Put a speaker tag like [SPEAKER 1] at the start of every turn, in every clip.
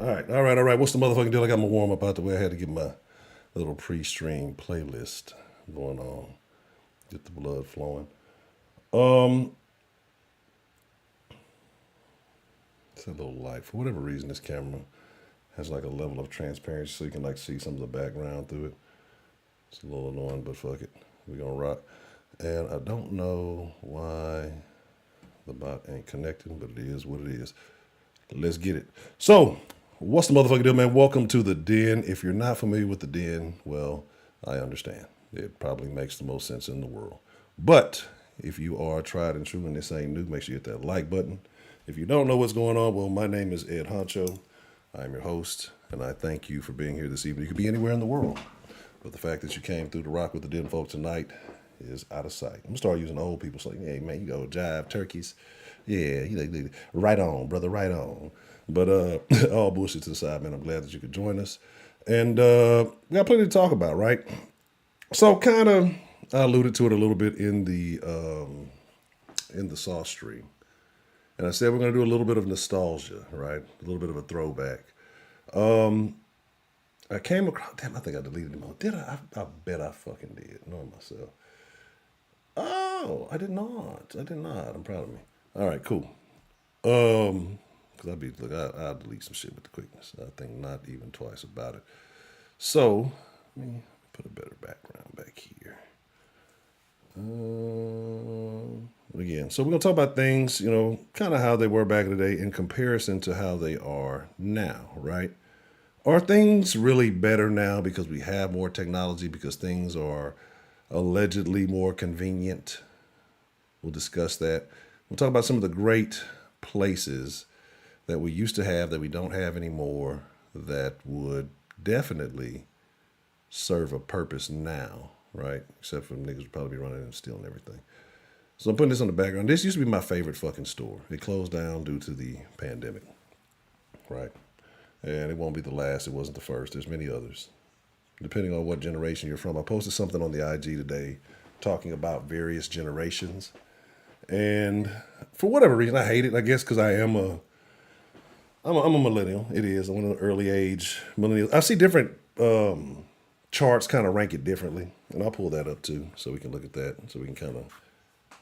[SPEAKER 1] All right. What's the motherfucking deal? I got my warm up out the way. I had to get my little pre-stream playlist going on, get the blood flowing. Um, it's a little light. For whatever reason, this camera has like a level of transparency so you can like see some of the background through it. It's a little annoying, but fuck it. We're gonna rock. And I don't know why the bot ain't connecting, but it is what it is. Let's get it. So, what's the motherfucking deal, man? Welcome to the Den. If you're not familiar with the Den, well, I understand. It probably makes the most sense in the world. But if you are tried and true and this ain't new, make sure you hit that like button. If you don't know what's going on, well, my name is Ed Honcho. I'm your host, and I thank you for being here this evening. You could be anywhere in the world, but the fact that you came through to rock with the Den folk tonight is out of sight. I'm gonna start using old people saying, "Hey man, you go jive turkeys." Yeah, right on, brother, right on. But all bullshit to the side, man. I'm glad that you could join us, and we got plenty to talk about, right? So, kind of, I alluded to it a little bit in the Sauce stream, and I said we're gonna do a little bit of nostalgia, right? A little bit of a throwback. I came across. Damn, I think I deleted them all. Did I? I bet I fucking did. Knowing myself. Oh, I did not. I did not. I'm proud of me. All right, cool. Because I'll delete some shit with the quickness. I think not even twice about it. So, let me put a better background back here. Again, so we're gonna talk about things, kind of how they were back in the day in comparison to how they are now, right? Are things really better now because we have more technology, because things are allegedly more convenient? We'll discuss that. We'll talk about some of the great places that we used to have that we don't have anymore that would definitely serve a purpose now, right? Except for niggas would probably be running and stealing everything. So I'm putting this on the background. This used to be my favorite fucking store. It closed down due to the pandemic, right? And it won't be the last. It wasn't the first. There's many others, depending on what generation you're from. I posted something on the IG today talking about various generations. And for whatever reason, I hate it, I guess, because I'm a millennial. It is. I'm one of the early age millennials. I see different charts kind of rank it differently. And I'll pull that up too so we can look at that. So we can kind of,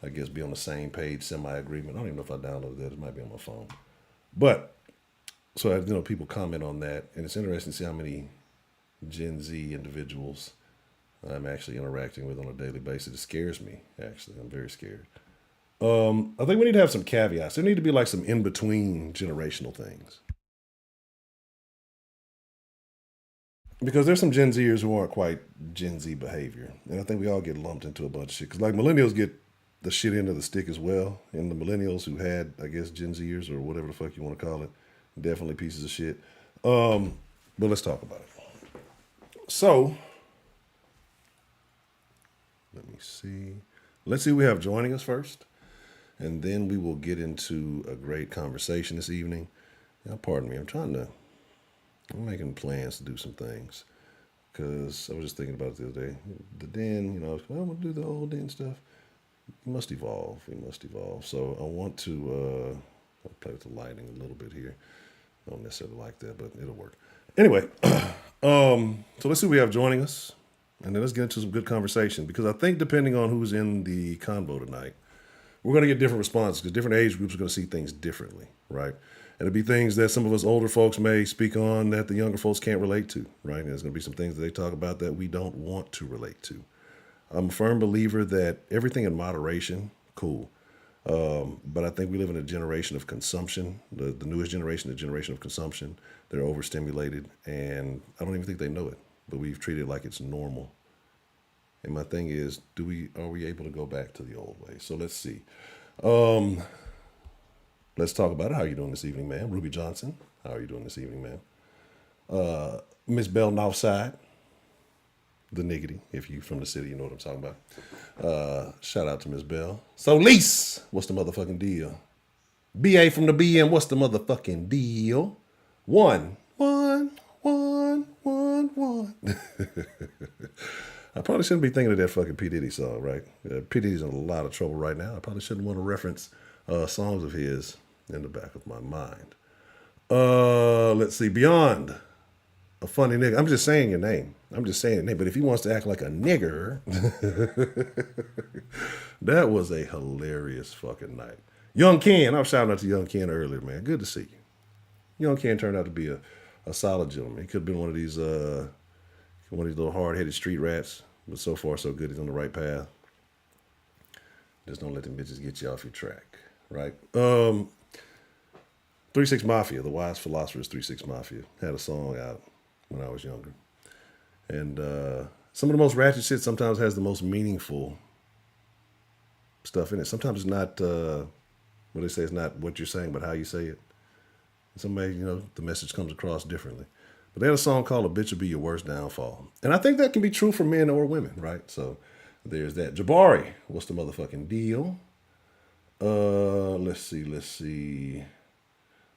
[SPEAKER 1] I guess, be on the same page, semi-agreement. I don't even know if I downloaded that. It might be on my phone. But, so, people comment on that. And it's interesting to see how many Gen Z individuals I'm actually interacting with on a daily basis. It scares me, actually. I'm very scared. I think we need to have some caveats. There need to be like some in-between generational things. Because there's some Gen Zers who aren't quite Gen Z behavior. And I think we all get lumped into a bunch of shit. Because like millennials get the shit end of the stick as well. And the millennials who had, I guess, Gen Zers or whatever the fuck you want to call it, definitely pieces of shit. But let's talk about it. So, let me see. Let's see who we have joining us first. And then we will get into a great conversation this evening. Now, pardon me, I'm making plans to do some things. Because I was just thinking about it the other day. The Den, I want to do the old Den stuff. We must evolve. So I want to, I'll play with the lighting a little bit here. I don't necessarily like that, but it'll work. Anyway, so let's see who we have joining us. And then let's get into some good conversation. Because I think depending on who's in the convo tonight, we're going to get different responses because different age groups are going to see things differently, right? And it'll be things that some of us older folks may speak on that the younger folks can't relate to, right? And there's going to be some things that they talk about that we don't want to relate to. I'm a firm believer that everything in moderation, cool. But I think we live in a generation of consumption. The newest generation, the generation of consumption. They're overstimulated, and I don't even think they know it, but we've treated it like it's normal. And my thing is, are we able to go back to the old way? So let's see. Let's talk about it. How are you doing this evening, man? Ruby Johnson, how are you doing this evening, man? Miss Bell Northside, the niggity. If you from the city, you know what I'm talking about. Shout out to Miss Bell. So Lise, what's the motherfucking deal? BA from the BM, what's the motherfucking deal? One. I probably shouldn't be thinking of that fucking P. Diddy song, right? P. Diddy's in a lot of trouble right now. I probably shouldn't want to reference songs of his in the back of my mind. Let's see. Beyond a funny nigga. I'm just saying your name. I'm just saying your name. But if he wants to act like a nigger, that was a hilarious fucking night. Young Ken, I was shouting out to Young Ken earlier, man. Good to see you. Young Ken turned out to be a solid gentleman. He could have been one of these little hard headed street rats, but so far so good. He's on the right path. Just don't let them bitches get you off your track, right? 3-6 Mafia, the wise philosophers 3-6 Mafia, had a song out when I was younger. And some of the most ratchet shit sometimes has the most meaningful stuff in it. Sometimes it's not, what they say, it's not what you're saying, but how you say it. Somebody, the message comes across differently. But they had a song called "A Bitch Will Be Your Worst Downfall." And I think that can be true for men or women, right? So there's that. Jabari, what's the motherfucking deal? Let's see.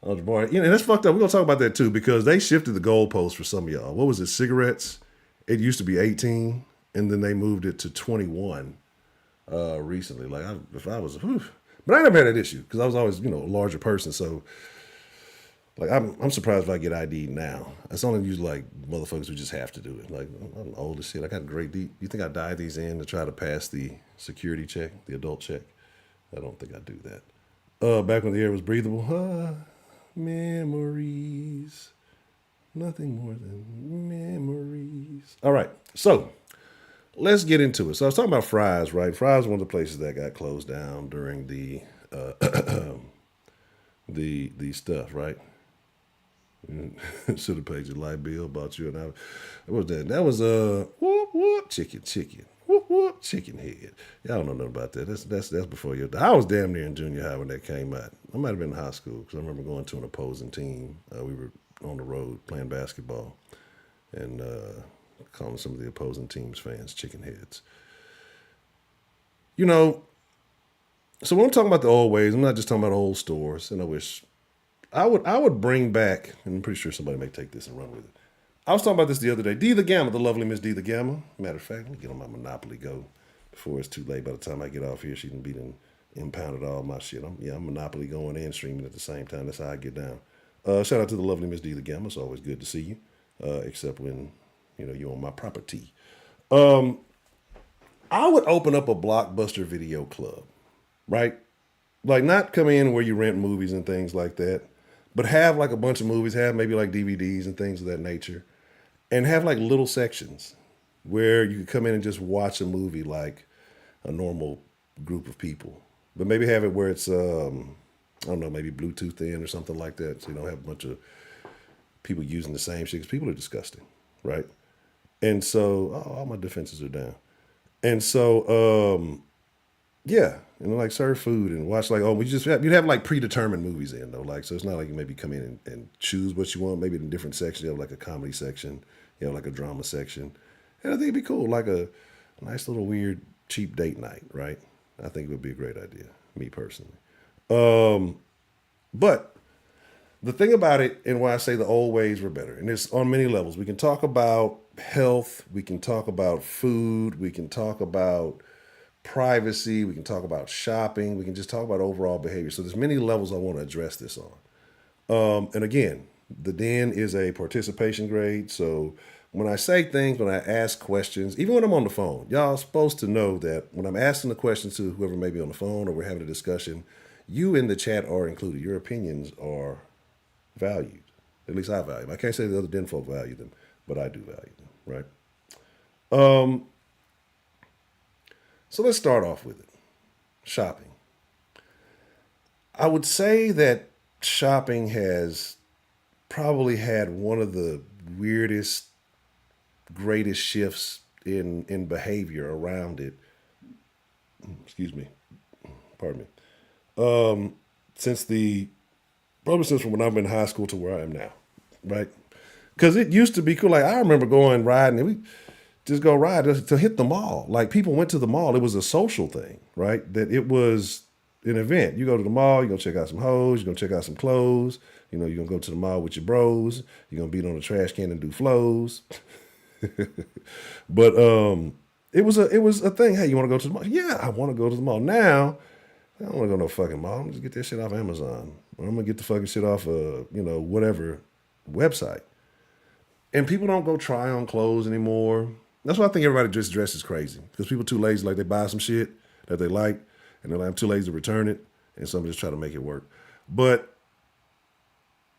[SPEAKER 1] Oh, Jabari. And that's fucked up. We're going to talk about that too, because they shifted the goalpost for some of y'all. What was it? Cigarettes? It used to be 18, and then they moved it to 21 recently. Like, if I was, but I never had that issue because I was always, a larger person. So, like, I'm surprised if I get ID'd now. It's only usually like motherfuckers who just have to do it. Like, I'm old as shit. I got great. You think I dye these in to try to pass the security check, the adult check? I don't think I do that. Back when the air was breathable, memories. Nothing more than memories. All right, so let's get into it. So I was talking about Fry's, right? Fry's was one of the places that got closed down during the the stuff, right? Should have paid your light bill, bought you and I. What was that? That was whoop whoop chicken whoop whoop chicken head. Y'all don't know nothing about that. That's before your. I was damn near in junior high when that came out. I might have been in high school because I remember going to an opposing team. We were on the road playing basketball and calling some of the opposing team's fans chicken heads. So when I'm talking about the old ways, I'm not just talking about old stores. And I would bring back, and I'm pretty sure somebody may take this and run with it. I was talking about this the other day. D the Gamma, the lovely Miss D the Gamma. Matter of fact, let me get on my Monopoly Go before it's too late. By the time I get off here, she can be impounded all my shit. I'm Monopoly going and streaming at the same time. That's how I get down. Shout out to the lovely Miss D the Gamma. It's always good to see you, except when you're on my property. I would open up a Blockbuster video club, right? Like, not come in where you rent movies and things like that, but have like a bunch of movies, have maybe like DVDs and things of that nature, and have like little sections where you could come in and just watch a movie like a normal group of people, but maybe have it where it's I don't know, maybe Bluetooth in or something like that, so you don't have a bunch of people using the same shit, because people are disgusting, right? And so, all my defenses are down. And so, yeah, like serve food and watch like, you'd have like predetermined movies in though, like, so it's not like you maybe come in and choose what you want. Maybe in different sections, you have like a comedy section, you have like a drama section, and I think it'd be cool, like a nice little weird cheap date night, right? I think it would be a great idea, me personally. But the thing about it, and why I say the old ways were better, and it's on many levels. We can talk about health, we can talk about food, we can talk about privacy, we can talk about shopping, we can just talk about overall behavior. So there's many levels I want to address this on. And again, the Den is a participation grade. So when I say things, when I ask questions, even when I'm on the phone, y'all are supposed to know that when I'm asking the questions to whoever may be on the phone or we're having a discussion, you in the chat are included. Your opinions are valued. At least I value them. I can't say the other Den folk value them, but I do value them, right? So let's start off with it. Shopping. I would say that shopping has probably had one of the weirdest, greatest shifts in behavior around it. Excuse me. Pardon me. Probably since from when I've been in high school to where I am now, right? Because it used to be cool. Like, I remember going riding, and we just go ride to hit the mall. Like, people went to the mall. It was a social thing, right? That it was an event. You go to the mall, you're going to check out some hoes, you're going to check out some clothes. You're going to go to the mall with your bros. You're going to beat on the trash can and do flows. But it was a thing. Hey, you want to go to the mall? Yeah, I want to go to the mall. Now, I don't want to go to no fucking mall. I'm just get that shit off Amazon. or I'm gonna get the fucking shit off whatever website. And people don't go try on clothes anymore. That's why I think everybody just dresses crazy. Because people too lazy, like they buy some shit that they like, and they're like, I'm too lazy to return it, and some just try to make it work. But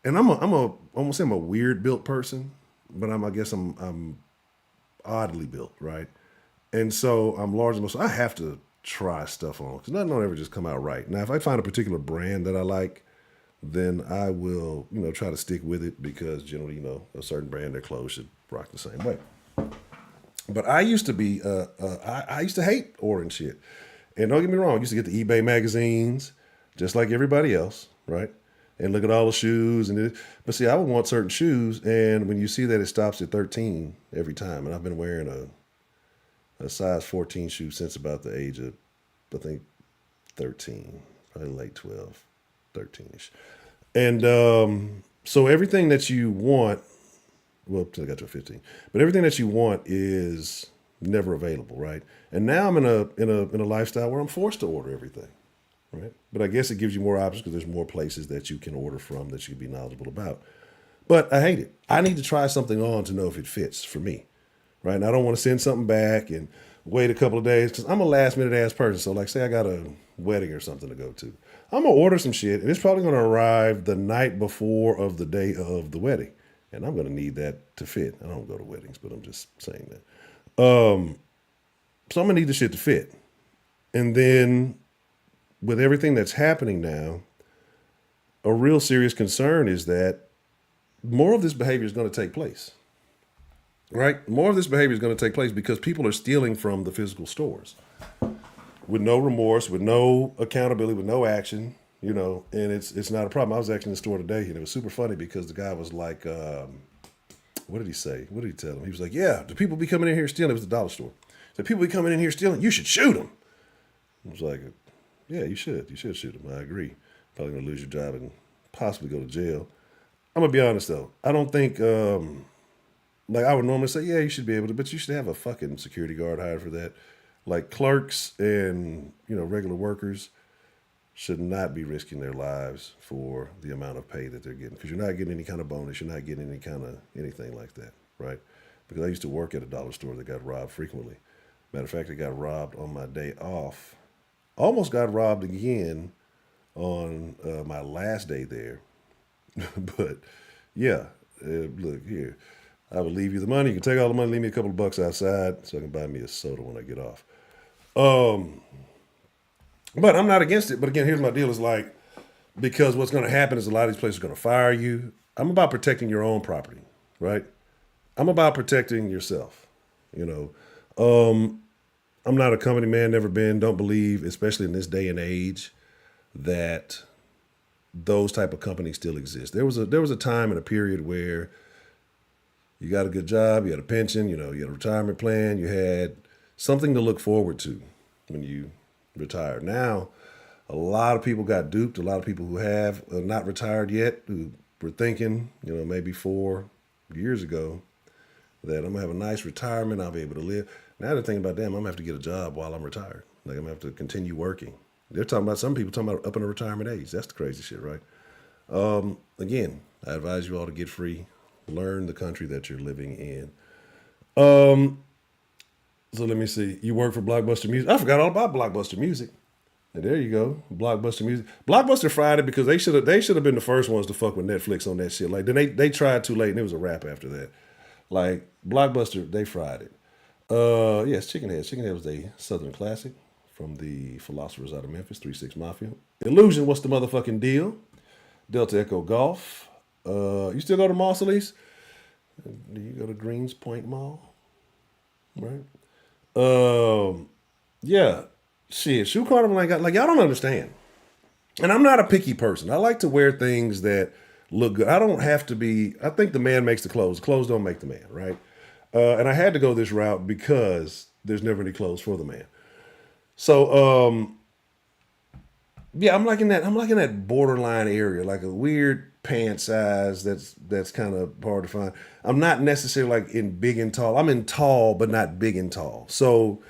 [SPEAKER 1] and I won't say I'm a weird built person, but I guess I'm oddly built, right? And so I'm large enough, so I have to try stuff on because nothing will ever just come out right. Now, if I find a particular brand that I like, then I will, try to stick with it because generally, a certain brand, their clothes should rock the same way. But I used to be, I used to hate ordering shit. And don't get me wrong, I used to get the eBay magazines, just like everybody else, right? And look at all the shoes. But see, I would want certain shoes. And when you see that it stops at 13 every time, and I've been wearing a size 14 shoe since about the age of, I think, 13, probably late 12, 13-ish. And so everything that you want, well, until I got to 15, but everything that you want is never available, right? And now I'm in a lifestyle where I'm forced to order everything, right? But I guess it gives you more options because there's more places that you can order from that you can be knowledgeable about. But I hate it. I need to try something on to know if it fits for me, right? And I don't want to send something back and wait a couple of days because I'm a last minute ass person. So like say I got a wedding or something to go to. I'm going to order some shit and it's probably going to arrive the night before of the day of the wedding. And I'm going to need that to fit. I don't go to weddings, but I'm just saying that. So I'm going to need the shit to fit. And then with everything that's happening now, a real serious concern is that more of this behavior is going to take place. Right? More of this behavior is going to take place because people are stealing from the physical stores with no remorse, with no accountability, with no action, and it's not a problem. I was actually in the store today and it was super funny because the guy was like, what did he say? What did he tell him? He was like, yeah, the people be coming in here stealing. It was the dollar store. The people be coming in here stealing. You should shoot them. I was like, yeah, you should. You should shoot them. I agree. Probably going to lose your job and possibly go to jail. I'm going to be honest, though. I don't think, like I would normally say, yeah, you should be able to, but you should have a fucking security guard hired for that. Like clerks and, regular workers should not be risking their lives for the amount of pay that they're getting because you're not getting any kind of bonus. You're not getting any kind of anything like that, right? Because I used to work at a dollar store that got robbed frequently. Matter of fact, it got robbed on my day off. Almost got robbed again on my last day there. But yeah, look here. I will leave you the money. You can take all the money, leave me a couple of bucks outside so I can buy me a soda when I get off. But I'm not against it. But again, here's my deal is like, because what's going to happen is a lot of these places are going to fire you. I'm about protecting your own property, right? I'm about protecting yourself, I'm not a company man, never been, don't believe, especially in this day and age, that those type of companies still exist. There was a time and a period where you got a good job, you had a pension, you had a retirement plan, you had something to look forward to when you retired. Now, a lot of people got duped. A lot of people who have not retired yet, who were thinking, maybe 4 years ago, that I'm gonna have a nice retirement, I'll be able to live. Now they're thinking about, damn, I'm gonna have to get a job while I'm retired. Like I'm gonna have to continue working. They're talking about some people talking about up in a retirement age. That's the crazy shit, right? Again, I advise you all to get free, learn the country that you're living in. So let me see. You work for Blockbuster Music. I forgot all about Blockbuster Music. And there you go, Blockbuster Music. Blockbuster fried it because they should have been the first ones to fuck with Netflix on that shit. Like then they tried too late and it was a wrap after that. Like Blockbuster, they fried it. Yes, Chicken Head. Chicken Head was a Southern classic from the philosophers out of Memphis, 3-6 Mafia. Illusion, what's the motherfucking deal? Delta Echo Golf. You still go to Mall, Elise? Do you go to Greens Point Mall? Right? Yeah. Shit, Shoe Carnival ain't got, like, y'all don't understand. And I'm not a picky person. I like to wear things that look good. I don't have to be, I think the man makes the clothes. The clothes don't make the man, right? And I had to go this route because there's never any clothes for the man. So, yeah, I'm like in that borderline area, like a weird pant size that's kind of hard to find. I'm not necessarily like in big and tall. I'm in tall, but not big and tall. So,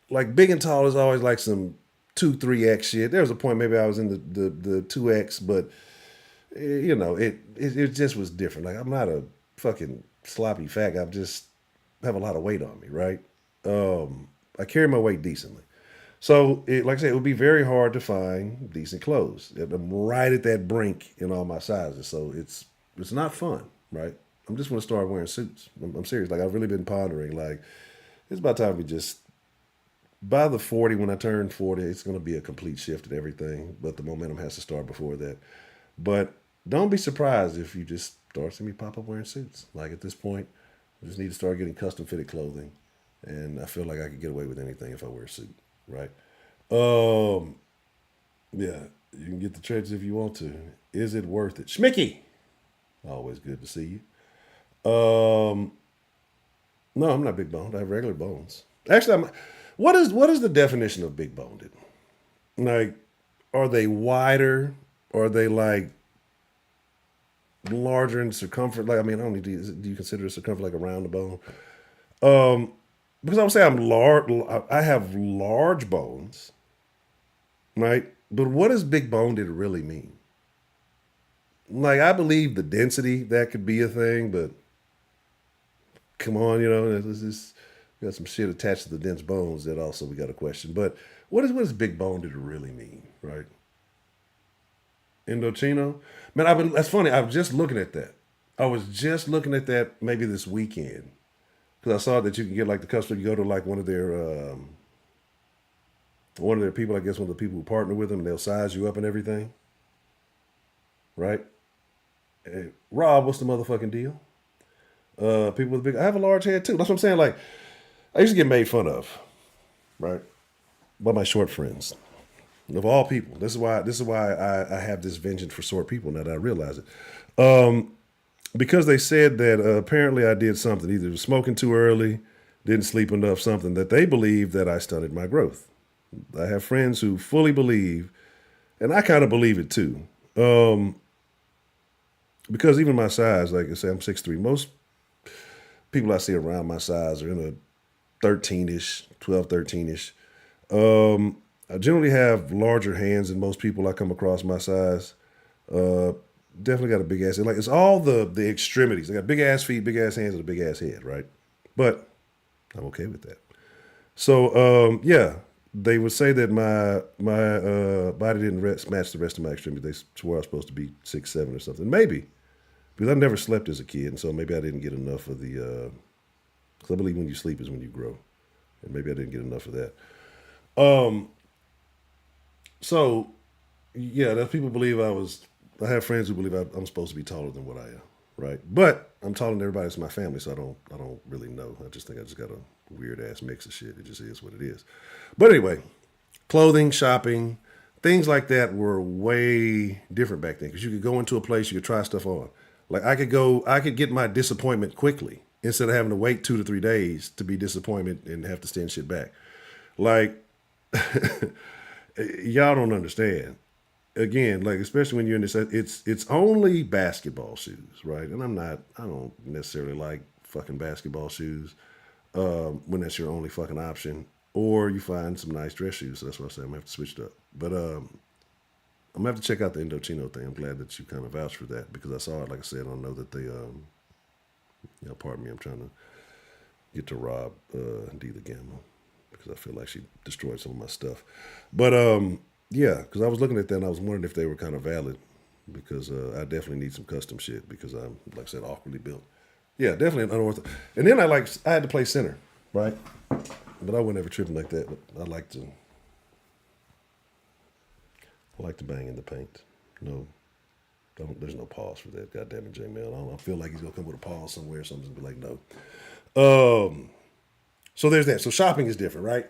[SPEAKER 1] like big and tall is always like some two, 3X shit. There was a point maybe I was in the 2X, but it just was different. Like I'm not a fucking sloppy fat guy. I just have a lot of weight on me, right? I carry my weight decently. So, like I said, it would be very hard to find decent clothes. I'm right at that brink in all my sizes, so it's not fun, right? I'm just going to start wearing suits. I'm serious. Like I've really been pondering. Like it's about time we just by the 40 when I turn 40, it's going to be a complete shift in everything. But the momentum has to start before that. But don't be surprised if you just start seeing me pop up wearing suits. Like at this point, I just need to start getting custom fitted clothing, and I feel like I could get away with anything if I wear a suit, right? Um, yeah, you can get the trenches if you want to. Is it worth it, Schmicky? Always good to see you. No, I'm not big boned. I have regular bones. Actually, what is the definition of big boned? Like, are they wider? Are they like larger in circumference? Like, I mean, I don't need to. Do you consider a circumference like around the bone? Because I would say I'm large. I have large bones, right? But what does big boned really mean? Like, I believe the density that could be a thing, but come on, this is we got some shit attached to the dense bones that also we got a question. But what does big boned really mean, right? Indochino, man. That's funny. I was just looking at that. I was just looking at that maybe this weekend because I saw that you can get like the customer. You go to like one of their people. I guess one of the people who partner with them, and they'll size you up and everything, right? Hey, Rob, what's the motherfucking deal? People with big. I have a large head too. That's what I'm saying. Like I used to get made fun of, right, by my short friends. Of all people, this is why I have this vengeance for short people now that I realize it. Because they said that apparently I did something, either was smoking too early, didn't sleep enough, something that they believe that I stunted my growth. I have friends who fully believe, and I kind of believe it too. Because even my size, like I say, I'm 6'3". Most people I see around my size are in a 13-ish, 12, 13-ish. I generally have larger hands than most people I come across my size. Uh, Definitely got a big ass head. Like it's all the extremities. I got big ass feet, big ass hands, and a big ass head, right? But I'm okay with that. So yeah, they would say that my body didn't match the rest of my extremities. They swore I was supposed to be 6'7" or something. Maybe because I never slept as a kid, and so maybe I didn't get enough of the. Because I believe when you sleep is when you grow, and maybe I didn't get enough of that. Um, so yeah, that people believe I was. I have friends who believe I'm supposed to be taller than what I am, right? But I'm taller than everybody that's in my family, so I don't really know. I just think I just got a weird ass mix of shit. It just is what it is. But anyway, clothing, shopping, things like that were way different back then because you could go into a place, you could try stuff on. Like I could get my disappointment quickly instead of having to wait 2 to 3 days to be disappointed and have to stand shit back. Like y'all don't understand. Again, like especially when you're in this, it's only basketball shoes, right? And I don't necessarily like fucking basketball shoes when that's your only fucking option, or you find some nice dress shoes. So that's what I say. I'm gonna have to switch it up. But I'm gonna have to check out the Indochino thing. I'm glad that you kind of vouched for that because I saw it. Like I said, I don't know that they, pardon me. I'm trying to get to Rob D the Gamma because I feel like she destroyed some of my stuff. But yeah, because I was looking at that and I was wondering if they were kind of valid because I definitely need some custom shit because I'm, like I said, awkwardly built. Yeah, definitely an unorthodox. And then I had to play center, right? But I wasn't ever tripping like that. But I like to bang in the paint. No, don't. There's no pause for that. God damn it, J Mel. I feel like he's gonna come with a pause somewhere or something. Be like, no. So there's that. So shopping is different, right?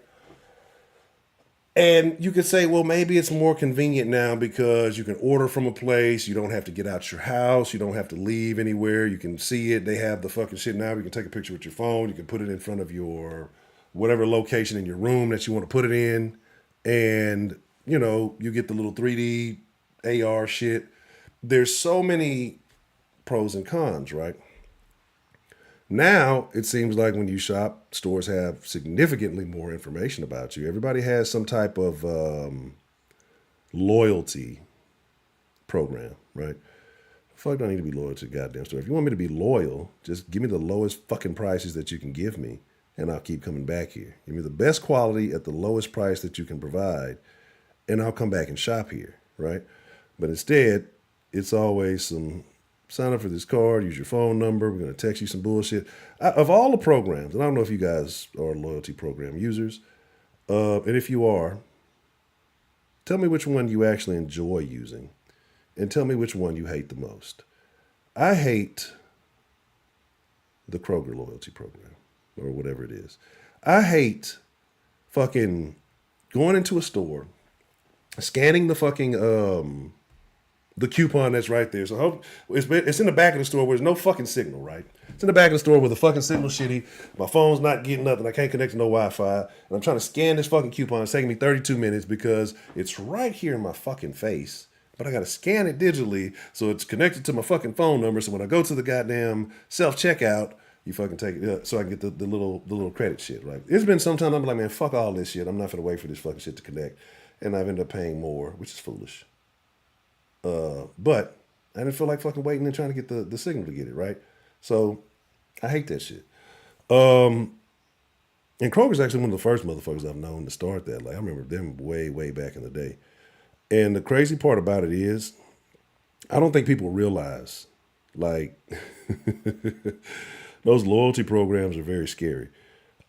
[SPEAKER 1] And you could say, well, maybe it's more convenient now because you can order from a place. You don't have to get out your house. You don't have to leave anywhere. You can see it. They have the fucking shit now. You can take a picture with your phone. You can put it in front of your whatever location in your room that you want to put it in. And, you get the little 3D AR shit. There's so many pros and cons, right? Now it seems like when you shop, stores have significantly more information about you. Everybody has some type of loyalty program, right? Fuck, don't need to be loyal to the goddamn store. If you want me to be loyal, just give me the lowest fucking prices that you can give me, and I'll keep coming back here. Give me the best quality at the lowest price that you can provide, and I'll come back and shop here, right? But instead, it's always some sign up for this card, use your phone number, we're going to text you some bullshit. Of all the programs, and I don't know if you guys are loyalty program users, and if you are, tell me which one you actually enjoy using, and tell me which one you hate the most. I hate the Kroger loyalty program, or whatever it is. I hate fucking going into a store, scanning the fucking the coupon that's right there. So it's in the back of the store where there's no fucking signal, right? It's in the back of the store where the fucking signal's shitty. My phone's not getting nothing. I can't connect to no Wi-Fi. And I'm trying to scan this fucking coupon. It's taking me 32 minutes because it's right here in my fucking face. But I got to scan it digitally so it's connected to my fucking phone number. So when I go to the goddamn self-checkout, you fucking take it so I can get the little credit shit, right? It's been some time I'm like, man, fuck all this shit. I'm not going to wait for this fucking shit to connect. And I've ended up paying more, which is foolish. But I didn't feel like fucking waiting and trying to get the signal to get it, right? So I hate that shit. And Kroger's actually one of the first motherfuckers I've known to start that. Like I remember them way, way back in the day. And the crazy part about it is, I don't think people realize, like, those loyalty programs are very scary.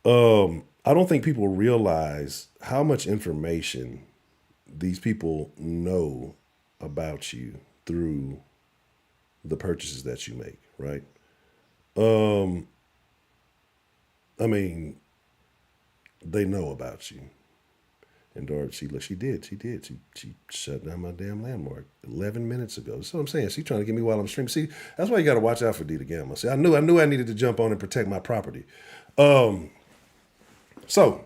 [SPEAKER 1] I don't think people realize how much information these people know about you through the purchases that you make, right? I mean, they know about you. And Dorothy, she did. She shut down my damn landmark 11 minutes ago. That's what I'm saying. She's trying to get me while I'm streaming. See, that's why you got to watch out for Dita Gamma. See, I knew I needed to jump on and protect my property. So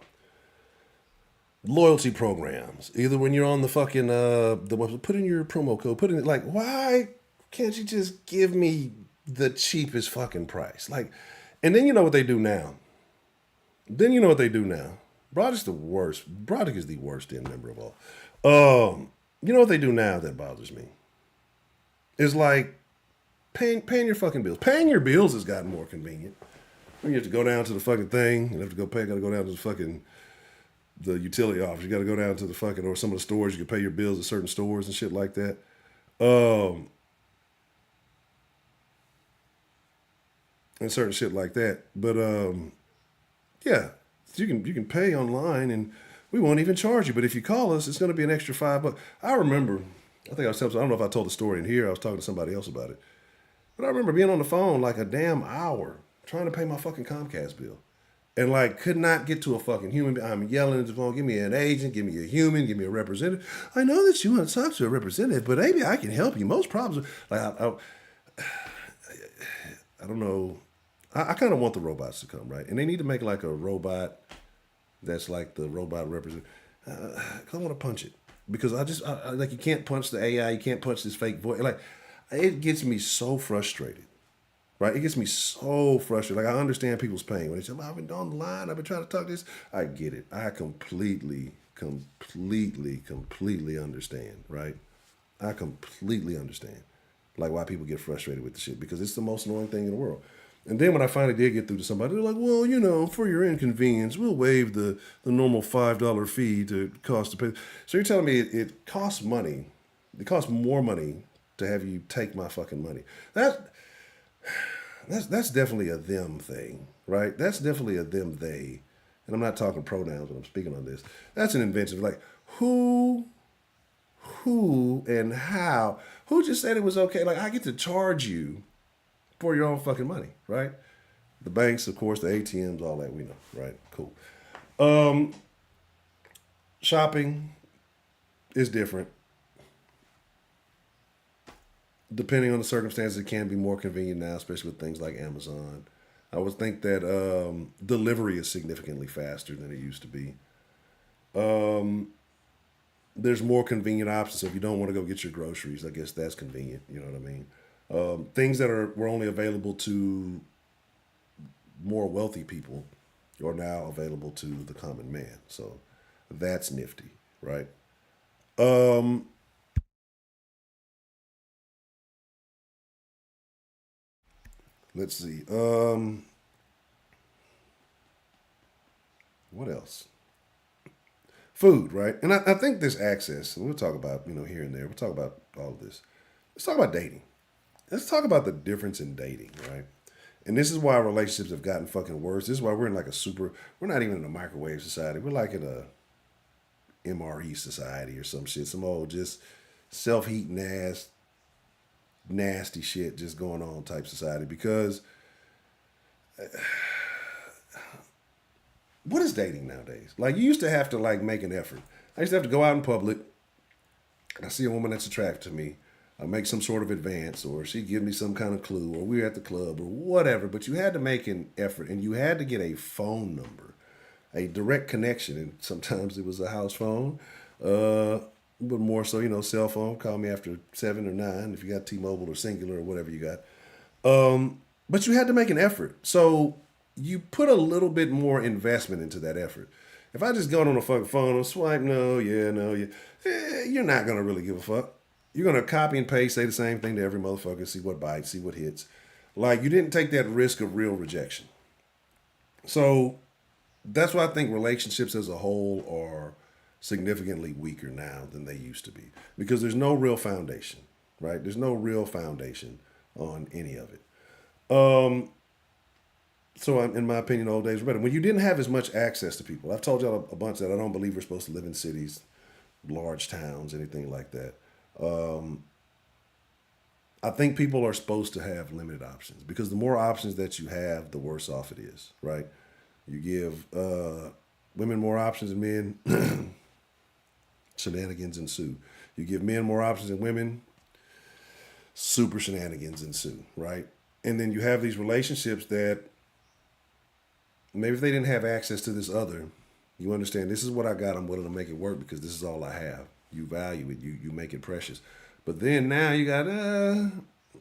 [SPEAKER 1] loyalty programs. Either when you're on the fucking put in your promo code. Put in it like, why can't you just give me the cheapest fucking price? Like, and then you know what they do now. Broderick's the worst. Broderick is the worst end member of all. You know what they do now that bothers me? Is like paying your fucking bills. Paying your bills has gotten more convenient. You have to go down to the fucking thing. You have to gotta go down to the fucking the utility office. You got to go down to the fucking or some of the stores. You can pay your bills at certain stores and shit like that. And certain shit like that. But yeah, you can pay online and we won't even charge you. But if you call us, it's going to be an extra $5. I remember, I think I was, I don't know if I told the story in here. I was talking to somebody else about it. But I remember being on the phone like a damn hour trying to pay my fucking Comcast bill. And like could not get to a fucking human. I'm yelling at the phone, give me an agent, give me a human, give me a representative. I know that you want to talk to a representative, but maybe I can help you. Most problems are, like I don't know. I kind of want the robots to come, right? And they need to make like a robot that's like the robot representative. Cause I want to punch it because I like you can't punch the AI, you can't punch this fake voice. Like it gets me so frustrated, right? It gets me so frustrated. Like I understand people's pain when they say, "I've been on the line, I've been trying to talk this." I get it. I completely understand, right? I completely understand, like why people get frustrated with the shit because it's the most annoying thing in the world. And then when I finally did get through to somebody, they're like, well, you know, for your inconvenience, we'll waive the normal $5 fee to cost to pay. So you're telling me it costs money. It costs more money to have you take my fucking money. That's definitely a them thing, right? That's definitely a them, they. And I'm not talking pronouns when I'm speaking on this. That's an invention. Like, who, and how? Who just said it was okay? Like, I get to charge you for your own fucking money, right? The banks, of course, the ATMs, all that we know, right? Cool. Shopping is different. Depending on the circumstances, it can be more convenient now, especially with things like Amazon. I would think that delivery is significantly faster than it used to be. There's more convenient options. So if you don't want to go get your groceries, I guess that's convenient. You know what I mean? Things that were only available to more wealthy people are now available to the common man. So that's nifty, right? Um, let's see. What else? Food, right? And I think this access, and we'll talk about, here and there, we'll talk about all of this. Let's talk about dating. Let's talk about the difference in dating, right? And this is why relationships have gotten fucking worse. This is why we're in like a super, we're not even in a microwave society. We're like in a MRE society or some shit. Some old just self heating ass, nasty shit just going on type society. Because what is dating nowadays? Like you used to have to like make an effort. I used to have to go out in public and I see a woman that's attracted to me. I make some sort of advance, or she give me some kind of clue, or we're at the club, or whatever. But you had to make an effort, and you had to get a phone number, a direct connection. And sometimes it was a house phone, but more so, cell phone. Call me after 7 or 9 if you got T-Mobile or Singular or whatever you got. But you had to make an effort. So you put a little bit more investment into that effort. If I just go on a fucking phone and swipe, no, yeah, no, yeah, you're not going to really give a fuck. You're going to copy and paste, say the same thing to every motherfucker, see what bites, see what hits. Like, you didn't take that risk of real rejection. So that's why I think relationships as a whole are significantly weaker now than they used to be because there's no real foundation, right? There's no real foundation on any of it. Um, so, in my opinion, old days were better. When you didn't have as much access to people, I've told y'all a bunch that I don't believe we're supposed to live in cities, large towns, anything like that. Um, I think people are supposed to have limited options because the more options that you have, the worse off it is, right? You give women more options than men, shenanigans ensue. You give men more options than women, super shenanigans ensue, right? And then you have these relationships that maybe if they didn't have access to this other, you understand this is what I got. I'm willing to make it work because this is all I have. You value it. You make it precious. But then now you got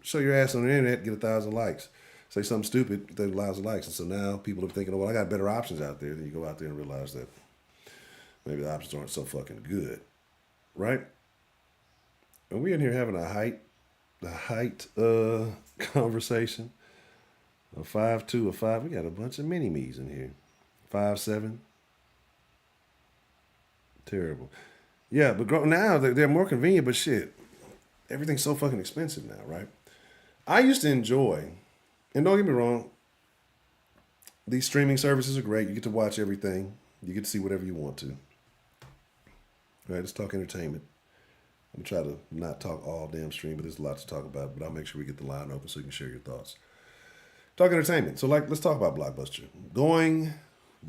[SPEAKER 1] show your ass on the internet, get 1,000 likes. Say something stupid, get 1,000 likes. And so now people are thinking, oh, well, I got better options out there. Then you go out there and realize that maybe the options aren't so fucking good, right? And we in here having a height conversation. A 5'2", a 5. We got a bunch of mini me's in here. 5'7". Terrible. Yeah, but now they're more convenient, but shit, everything's so fucking expensive now, right? I used to enjoy, and don't get me wrong, these streaming services are great. You get to watch everything. You get to see whatever you want to. All right, let's talk entertainment. I'm gonna try to not talk all damn stream, but there's a lot to talk about. But I'll make sure we get the line open so you can share your thoughts. Talk entertainment. So, like, let's talk about Blockbuster. Going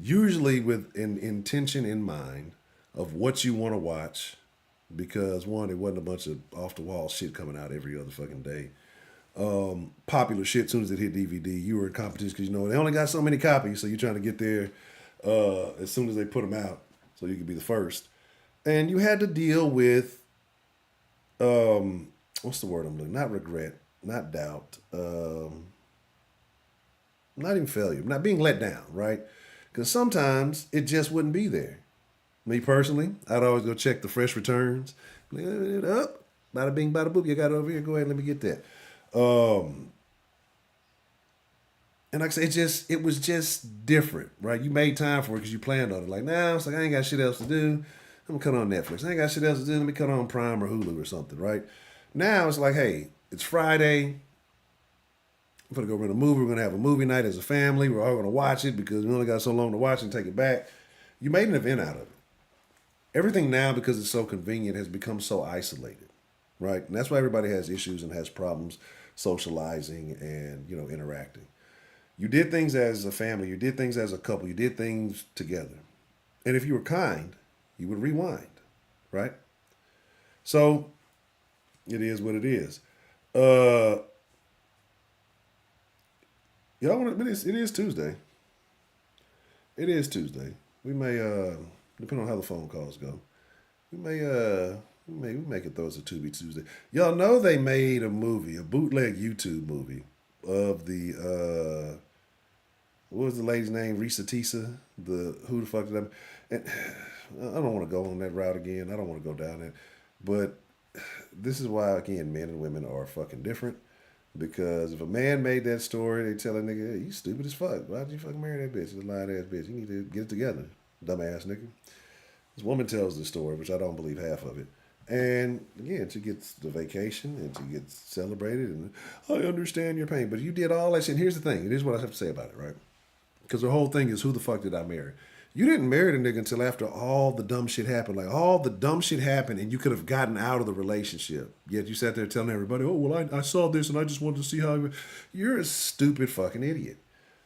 [SPEAKER 1] usually with an intention in mind of what you want to watch, because one, it wasn't a bunch of off the wall shit coming out every other fucking day. Popular shit. As soon as it hit DVD, you were in competition because they only got so many copies, so you're trying to get there as soon as they put them out, so you could be the first. And you had to deal with what's the word I'm looking? Not regret, not doubt, not even failure, not being let down, right? Because sometimes it just wouldn't be there. Me personally, I'd always go check the fresh returns. Up, bada bing, bada boop. You got it over here. Go ahead, let me get that. And like I said, it was just different, right? You made time for it because you planned on it. Like now, it's like I ain't got shit else to do. I'm gonna cut on Netflix. I ain't got shit else to do. Let me cut on Prime or Hulu or something, right? Now it's like, hey, it's Friday. I'm gonna go rent a movie. We're gonna have a movie night as a family. We're all gonna watch it because we only got so long to watch it and take it back. You made an event out of it. Everything now, because it's so convenient, has become so isolated, right? And that's why everybody has issues and has problems socializing and interacting. You did things as a family. You did things as a couple. You did things together. And if you were kind, you would rewind, right? So it is what it is. Y'all want to? It is Tuesday. It is Tuesday. We may depending on how the phone calls go. We may could throw us a 2B Tuesday. Y'all know they made a movie, a bootleg YouTube movie of the what was the lady's name? Risa Tisa. The who the fuck did I? And I don't want to go on that route again. I don't want to go down it. But this is why again, men and women are fucking different. Because if a man made that story, they tell a nigga, hey, you stupid as fuck. Why'd you fucking marry that bitch? You lying ass bitch. You need to get it together, dumbass nigga. This woman tells the story, which I don't believe half of it. And again, she gets the vacation and she gets celebrated. And I understand your pain, but you did all that shit. And here's the thing. Here's what I have to say about it, right? Because the whole thing is, who the fuck did I marry? You didn't marry the nigga until after all the dumb shit happened. Like, all the dumb shit happened and you could have gotten out of the relationship. Yet you sat there telling everybody, oh, well, I saw this and I just wanted to see how... You're a stupid fucking idiot.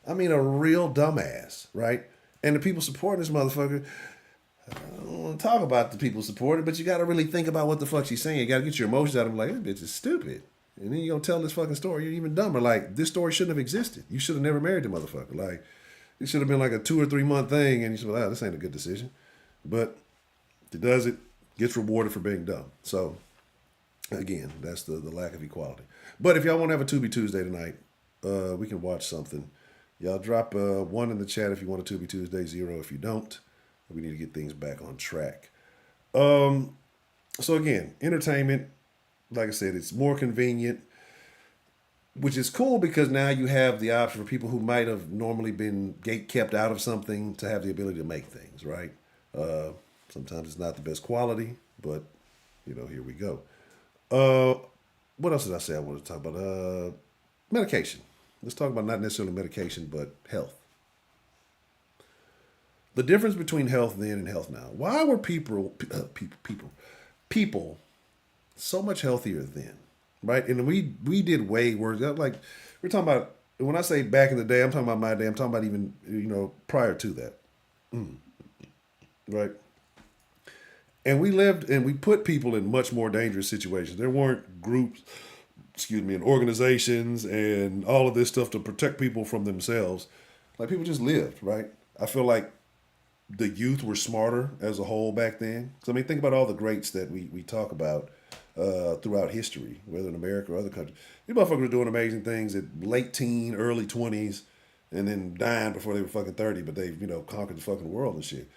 [SPEAKER 1] I mean, a real dumbass, right? And the people supporting this motherfucker, I don't want to talk about the people supporting, but you got to really think about what the fuck she's saying. You got to get your emotions out of them. Like, this bitch is stupid. And then you're going to tell this fucking story. You're even dumber. Like, this story shouldn't have existed. You should have never married the motherfucker. Like, it should have been like a 2 or 3 month thing, and you said, well, this ain't a good decision. But it does it, gets rewarded for being dumb. So, again, that's the lack of equality. But if y'all want to have a Tubi Tuesday tonight, we can watch something. Y'all drop 1 in the chat if you want a Tubi Tuesday, 0 if you don't. We need to get things back on track. So, again, entertainment, like I said, it's more convenient, which is cool because now you have the option for people who might have normally been gate kept out of something to have the ability to make things, right? Sometimes it's not the best quality, but, here we go. What else did I say I wanted to talk about? Medication. Let's talk about not necessarily medication, but health. The difference between health then and health now. Why were people so much healthier then? Right? And we did way worse. Like, we're talking about, when I say back in the day, I'm talking about my day. I'm talking about even, prior to that. Right? And we lived and we put people in much more dangerous situations. There weren't groups, and organizations and all of this stuff to protect people from themselves. Like, people just lived, right? I feel like the youth were smarter as a whole back then. So, think about all the greats that we talk about throughout history, whether in America or other countries. These motherfuckers were doing amazing things at late teen, early 20s, and then dying before they were fucking 30, but they've, conquered the fucking world and shit.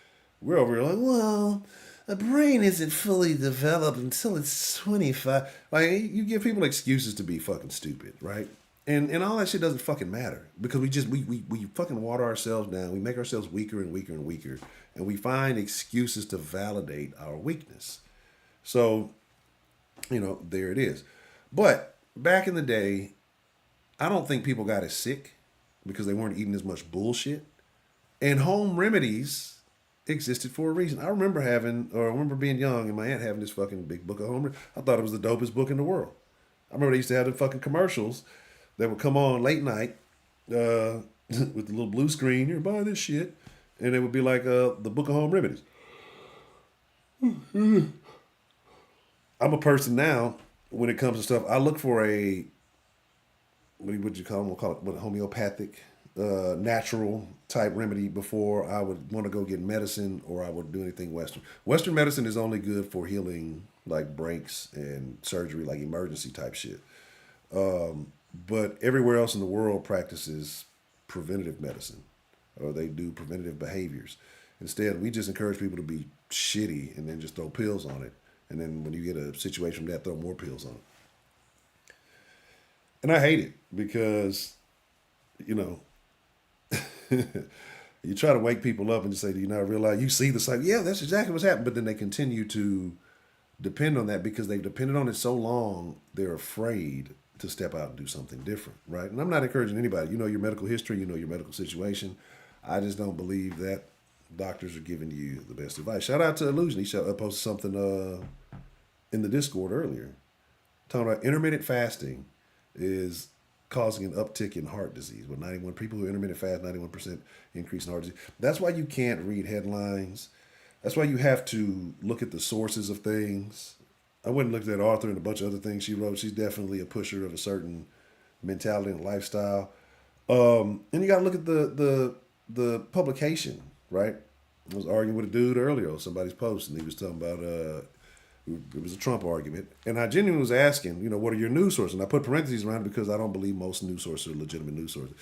[SPEAKER 1] We're over here like, well, a brain isn't fully developed until it's 25. Like, you give people excuses to be fucking stupid, right? And all that shit doesn't fucking matter because we fucking water ourselves down. We make ourselves weaker and weaker and weaker, and we find excuses to validate our weakness. So, there it is. But back in the day, I don't think people got as sick because they weren't eating as much bullshit. And home remedies existed for a reason. I remember being young and my aunt having this fucking big book of home remedies. I thought it was the dopest book in the world. I remember they used to have the fucking commercials that would come on late night with the little blue screen. Here, buy this shit. And it would be like the book of home remedies. I'm a person now, when it comes to stuff, I look for a, what would you call them? We'll call it homeopathic, natural type remedy before I would want to go get medicine or I would do anything Western. Western medicine is only good for healing like breaks and surgery, like emergency type shit. But everywhere else in the world practices preventative medicine or they do preventative behaviors. Instead, we just encourage people to be shitty and then just throw pills on it. And then when you get a situation from that, throw more pills on it. And I hate it because, you try to wake people up and just say, do you not realize, you see the site? Yeah, that's exactly what's happened. But then they continue to depend on that because they've depended on it so long, they're afraid to step out and do something different, right? And I'm not encouraging anybody. You know your medical history, you know your medical situation. I just don't believe that doctors are giving you the best advice. Shout out to Illusion. He posted something in the Discord earlier talking about intermittent fasting is causing an uptick in heart disease. With 91 people who intermittent fast, 91% increase in heart disease. That's why you can't read headlines. That's why you have to look at the sources of things. I went and looked at Arthur and a bunch of other things she wrote. She's definitely a pusher of a certain mentality and lifestyle. And you got to look at the publication, right? I was arguing with a dude earlier on somebody's post, and he was talking about it was a Trump argument, and I genuinely was asking, what are your news sources? And I put parentheses around it because I don't believe most news sources are legitimate news sources.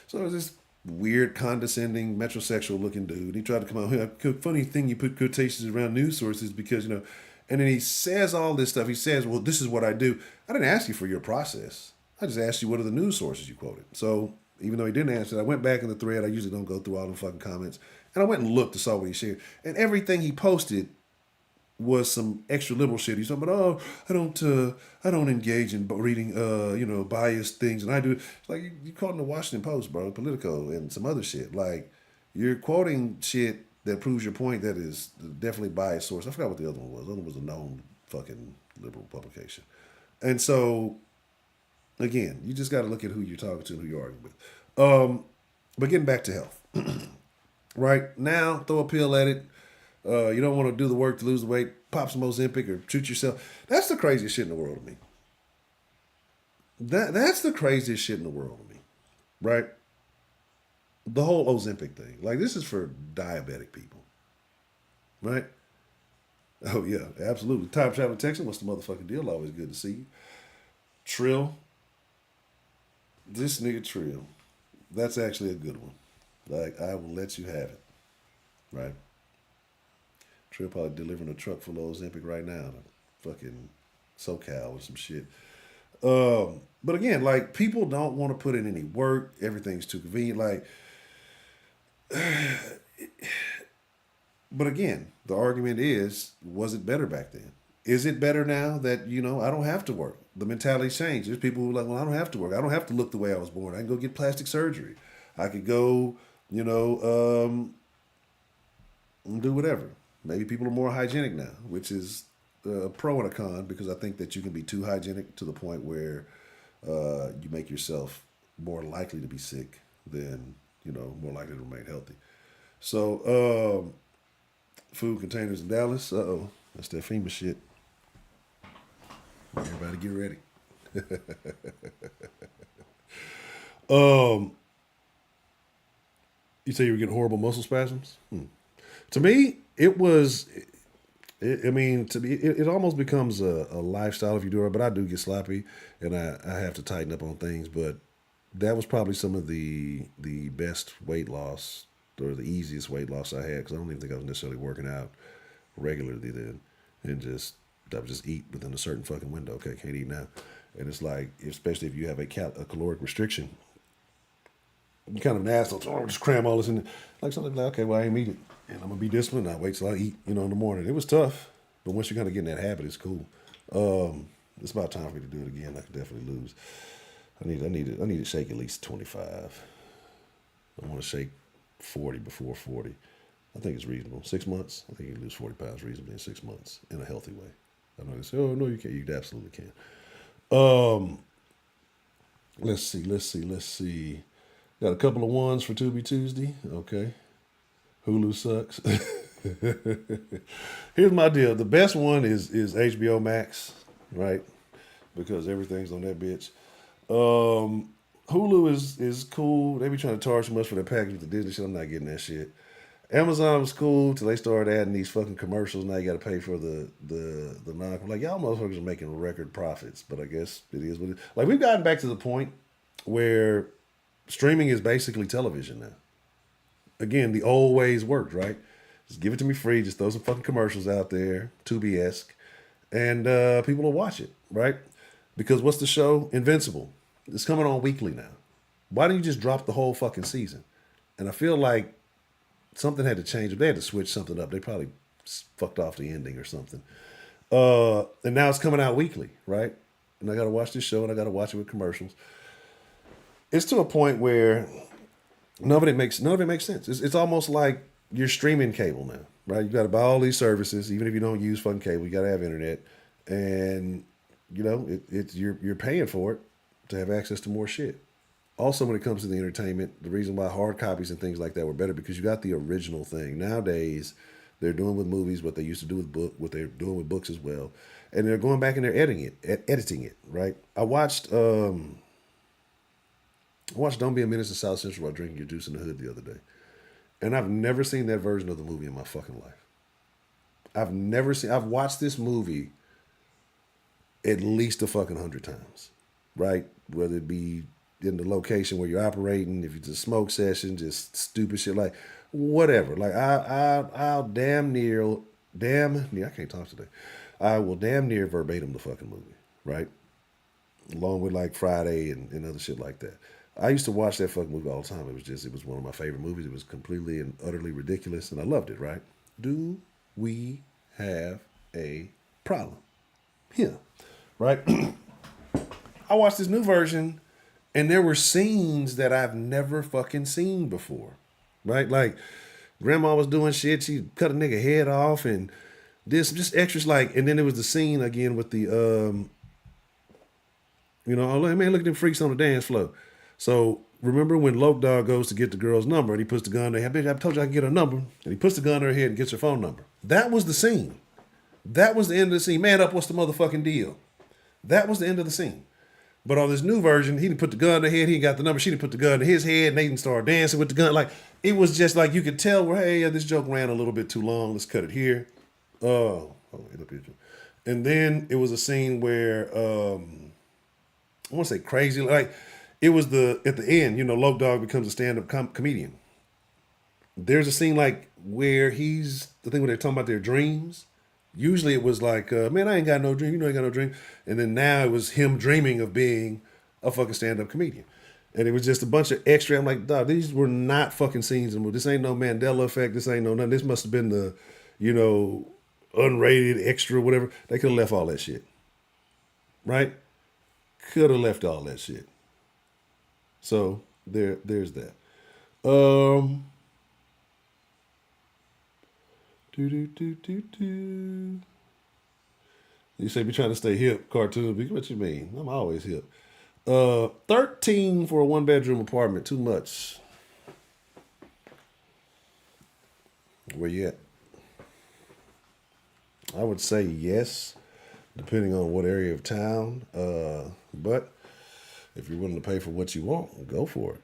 [SPEAKER 1] So it was this weird, condescending, metrosexual looking dude. He tried to come out here. Funny thing, you put quotations around news sources because, and then he says all this stuff. He says, well, this is what I do. I didn't ask you for your process. I just asked you what are the news sources you quoted. So even though he didn't answer it, I went back in the thread. I usually don't go through all the fucking comments. And I went and looked to saw what he shared. And everything he posted was some extra liberal shit. He's talking about, oh, I don't engage in reading, biased things, and I do. It's like you caught in the Washington Post, bro, Politico, and some other shit. Like you're quoting shit that proves your point that is definitely biased source. I forgot what the other one was. The other one was a known fucking liberal publication, and so again, you just got to look at who you're talking to and who you're arguing with. But getting back to health, right now, throw a pill at it. You don't want to do the work to lose the weight, pop some Ozempic or shoot yourself. That's the craziest shit in the world to me. That's the craziest shit in the world to me, right? The whole Ozempic thing. Like this is for diabetic people, right? Oh yeah, absolutely. Time travel Texan, what's the motherfucking deal? Always good to see you. Trill, this nigga Trill, that's actually a good one. Like I will let you have it, right? Trill probably delivering a truck full of Ozempic right now to fucking SoCal or some shit. But again, like people don't want to put in any work. Everything's too convenient. Like, but again, the argument is, was it better back then? Is it better now that I don't have to work? The mentality's changed. There's people who are like, well, I don't have to work. I don't have to look the way I was born. I can go get plastic surgery. I could go, do whatever. Maybe people are more hygienic now, which is a pro and a con because I think that you can be too hygienic to the point where you make yourself more likely to be sick than, more likely to remain healthy. So, food containers in Dallas. Uh-oh. That's that FEMA shit. Everybody get ready. um, you say you were getting horrible muscle spasms? To me, it was. I mean, to me, it almost becomes a lifestyle if you do it. But I do get sloppy, and I have to tighten up on things. But that was probably some of the best weight loss or the easiest weight loss I had because I don't even think I was necessarily working out regularly then, and I would just eat within a certain fucking window. Okay, can't eat now, and it's like especially if you have a caloric restriction, you kind of an asshole. So just cram all this in. Like something like okay, well I ain't eat it. And I'm gonna be disciplined. I wait till I eat, in the morning. It was tough, but once you kind of get in that habit, it's cool. It's about time for me to do it again. I could definitely lose. I need to shake at least 25. I want to shake 40 before 40. I think it's reasonable. 6 months. I think you can lose 40 pounds reasonably in 6 months in a healthy way. I know you say, oh no, you can't. You absolutely can. Let's see. Got a couple of ones for Tubi Tuesday. Okay. Hulu sucks. Here's my deal. The best one is HBO Max, right? Because everything's on that bitch. Hulu is cool. They be trying to charge too much for their package with the Disney shit. I'm not getting that shit. Amazon was cool till they started adding these fucking commercials. Now you got to pay for the non. Like y'all motherfuckers are making record profits, but I guess it is what it is. Like we've gotten back to the point where streaming is basically television now. Again, the old ways worked, right? Just give it to me free. Just throw some fucking commercials out there, Tubi-esque, and people will watch it, right? Because what's the show? Invincible. It's coming on weekly now. Why don't you just drop the whole fucking season? And I feel like something had to change. If they had to switch something up, they probably fucked off the ending or something. And now it's coming out weekly, right? And I got to watch this show and I got to watch it with commercials. It's to a point where none of it makes sense. It's almost like you're streaming cable now, right? You got to buy all these services, even if you don't use fucking cable. You got to have internet, and you're paying for it to have access to more shit. Also, when it comes to the entertainment, the reason why hard copies and things like that were better because you got the original thing. Nowadays, they're doing with movies what they used to do with what they're doing with books as well, and they're going back and they're editing it, right? I watched Don't Be a Menace to South Central while drinking your juice in the hood the other day. And I've never seen that version of the movie in my fucking life. I've watched this movie at least a fucking 100 times, right? Whether it be in the location where you're operating, if it's a smoke session, just stupid shit like whatever. Like I'll damn near I can't talk today. I will damn near verbatim the fucking movie, right? Along with like Friday and other shit like that. I used to watch that fucking movie all the time. It was one of my favorite movies. It was completely and utterly ridiculous, and I loved it. Right? Do we have a problem? Yeah, right. I watched this new version, and there were scenes that I've never fucking seen before. Right? Like grandma was doing shit. She cut a nigga head off, and this just extras like. And then there was the scene again with the oh man, look at them freaks on the dance floor. So remember when Loke Dog goes to get the girl's number and he puts the gun in her head, I told you I can get her number. And he puts the gun in her head and gets her phone number. That was the scene. That was the end of the scene. Man up, what's the motherfucking deal? That was the end of the scene. But on this new version, he didn't put the gun in her head, he got the number, she didn't put the gun in his head, and they didn't start dancing with the gun. Like, it was just like you could tell where, hey, this joke ran a little bit too long, let's cut it here. And then it was a scene where I want to say crazy. Like it was at the end, Loke Dog becomes a stand-up comedian. There's a scene like where the thing where they're talking about their dreams. Usually it was like, man, I ain't got no dream. You know, I ain't got no dream. And then now it was him dreaming of being a fucking stand-up comedian. And it was just a bunch of extra. I'm like, dog, these were not fucking scenes. This ain't no Mandela effect. This ain't no nothing. This must have been the, unrated extra, whatever. They could have left all that shit. Right? Could have left all that shit. So there's that. You say be trying to stay hip, cartoon. What you mean? I'm always hip. 13 for a 1-bedroom apartment. Too much. Where you at? I would say yes, depending on what area of town. But if you're willing to pay for what you want, go for it.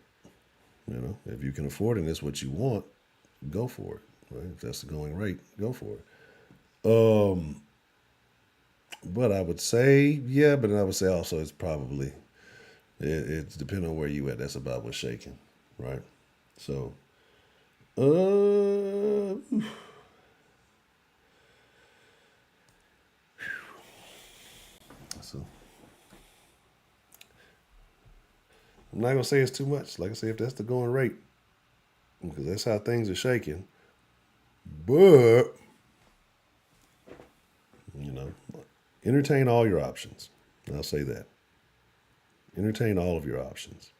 [SPEAKER 1] If you can afford it and it's what you want, go for it. Right? If that's the going rate, go for it. But I would say, yeah, but I would say also it's probably, it's depending on where you at. That's about what's shaking, right? So, so I'm not gonna say it's too much. Like I say, if that's the going rate, because that's how things are shaking. But entertain all your options. I'll say that. Entertain all of your options.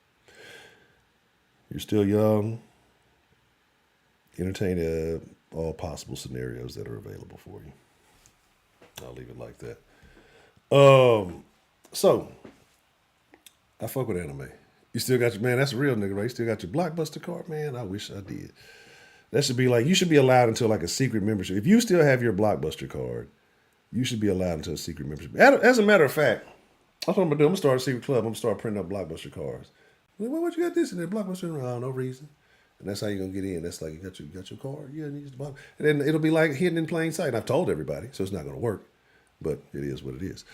[SPEAKER 1] You're still young. Entertain all possible scenarios that are available for you. I'll leave it like that. So I fuck with anime. You still got man, that's a real nigga, right? You still got your Blockbuster card, man. I wish I did. That should be like, you should be allowed until like a secret membership. If you still have your Blockbuster card, you should be allowed into a secret membership. As a matter of fact, that's what I'm gonna do. I'm gonna start a secret club. I'm gonna start printing up Blockbuster cards. What you got this in there? Blockbuster? No reason. And that's how you're gonna get in. That's like you got your card. Yeah, and then it'll be like hidden in plain sight. And I've told everybody, so it's not gonna work. But it is what it is.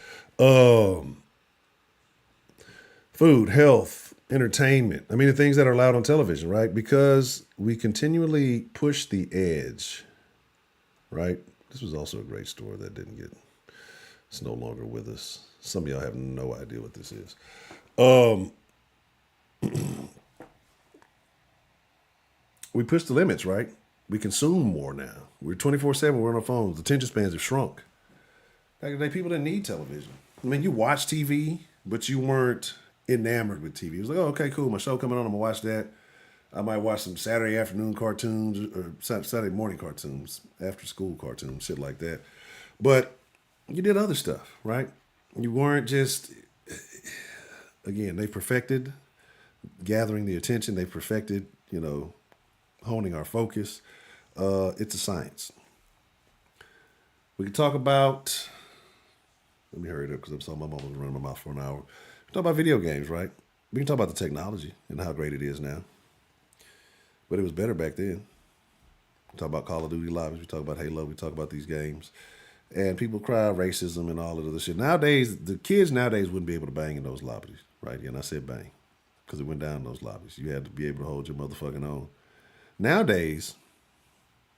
[SPEAKER 1] Food, health, entertainment. I mean, the things that are allowed on television, right? Because we continually push the edge, right? This was also a great store that it's no longer with us. Some of y'all have no idea what this is. We push the limits, right? We consume more now. We're 24/7, we're on our phones. Attention spans have shrunk. Back in the day, people didn't need television. I mean, you watched TV, but you weren't enamored with TV. It was like, oh, okay, cool, my show coming on, I'm gonna watch that. I might watch some Saturday afternoon cartoons or Saturday morning cartoons, after school cartoons, shit like that. But you did other stuff, right? You weren't just, again, they perfected gathering the attention. They perfected, honing our focus. It's a science. We can talk about, let me hurry it up because I'm sorry my mom was running my mouth for an hour. We talk about video games, right? We can talk about the technology and how great it is now. But it was better back then. We talk about Call of Duty lobbies. We talk about Halo. We talk about these games. And people cry racism and all of the other shit. Nowadays, the kids nowadays wouldn't be able to bang in those lobbies, right? And I said bang. because it went down in those lobbies. You had to be able to hold your motherfucking own. Nowadays,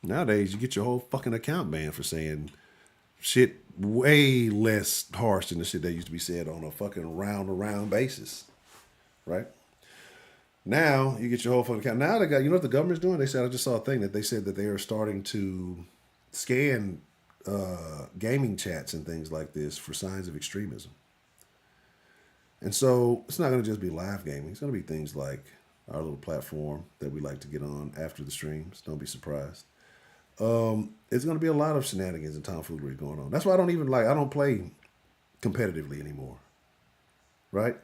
[SPEAKER 1] you get your whole fucking account banned for saying shit way less harsh than the shit that used to be said on a fucking round around basis, right? Now you get your whole fucking account. Now they got, you know what the government's doing? They said, I just saw a thing that they said that they are starting to scan gaming chats and things like this for signs of extremism. And so it's not going to just be live gaming. It's going to be things like our little platform that we like to get on after the streams. Don't be surprised. It's going to be a lot of shenanigans and tomfoolery going on. That's why I don't play competitively anymore. Right?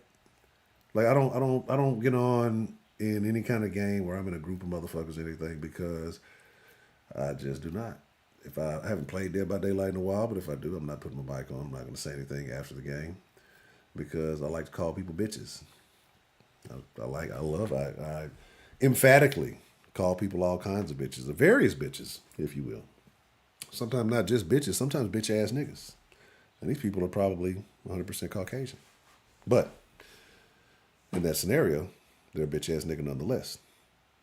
[SPEAKER 1] Like I don't get on in any kind of game where I'm in a group of motherfuckers or anything because I just do not. If I haven't played Dead by Daylight in a while, but if I do, I'm not putting my mic on. I'm not going to say anything after the game because I like to call people bitches. I emphatically call people all kinds of bitches, or various bitches, if you will. Sometimes not just bitches, sometimes bitch ass niggas. And these people are probably 100% Caucasian. But in that scenario, they're a bitch ass nigga nonetheless.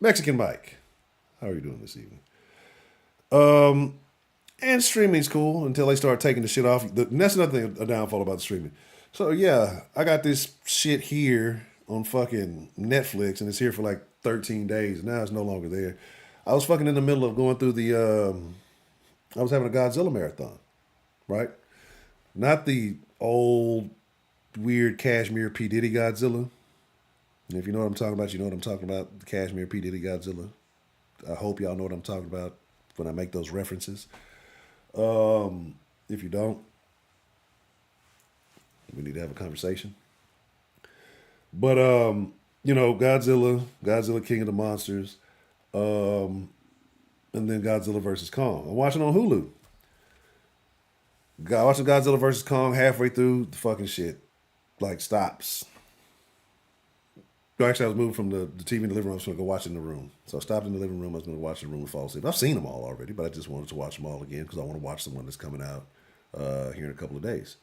[SPEAKER 1] Mexican Mike, how are you doing this evening? And streaming's cool until they start taking the shit off. And that's another thing, a downfall about streaming. So yeah, I got this shit here on fucking Netflix, and it's here for like 13 days. Now it's no longer there. I was fucking in the middle of going through I was having a Godzilla marathon, right? Not the old, weird Cashmere P. Diddy Godzilla. And if you know what I'm talking about, you know what I'm talking about. The Cashmere P. Diddy Godzilla. I hope y'all know what I'm talking about when I make those references. If you don't, we need to have a conversation. But Godzilla King of the Monsters, and then Godzilla versus Kong. I'm watching on Hulu. Watching Godzilla versus Kong, halfway through, the fucking shit like stops. Actually, I was moving from the TV in the living room. I was going to go watch it in the room. So I stopped in the living room. I was going to watch it in the room and fall asleep. I've seen them all already, but I just wanted to watch them all again because I want to watch the one that's coming out here in a couple of days.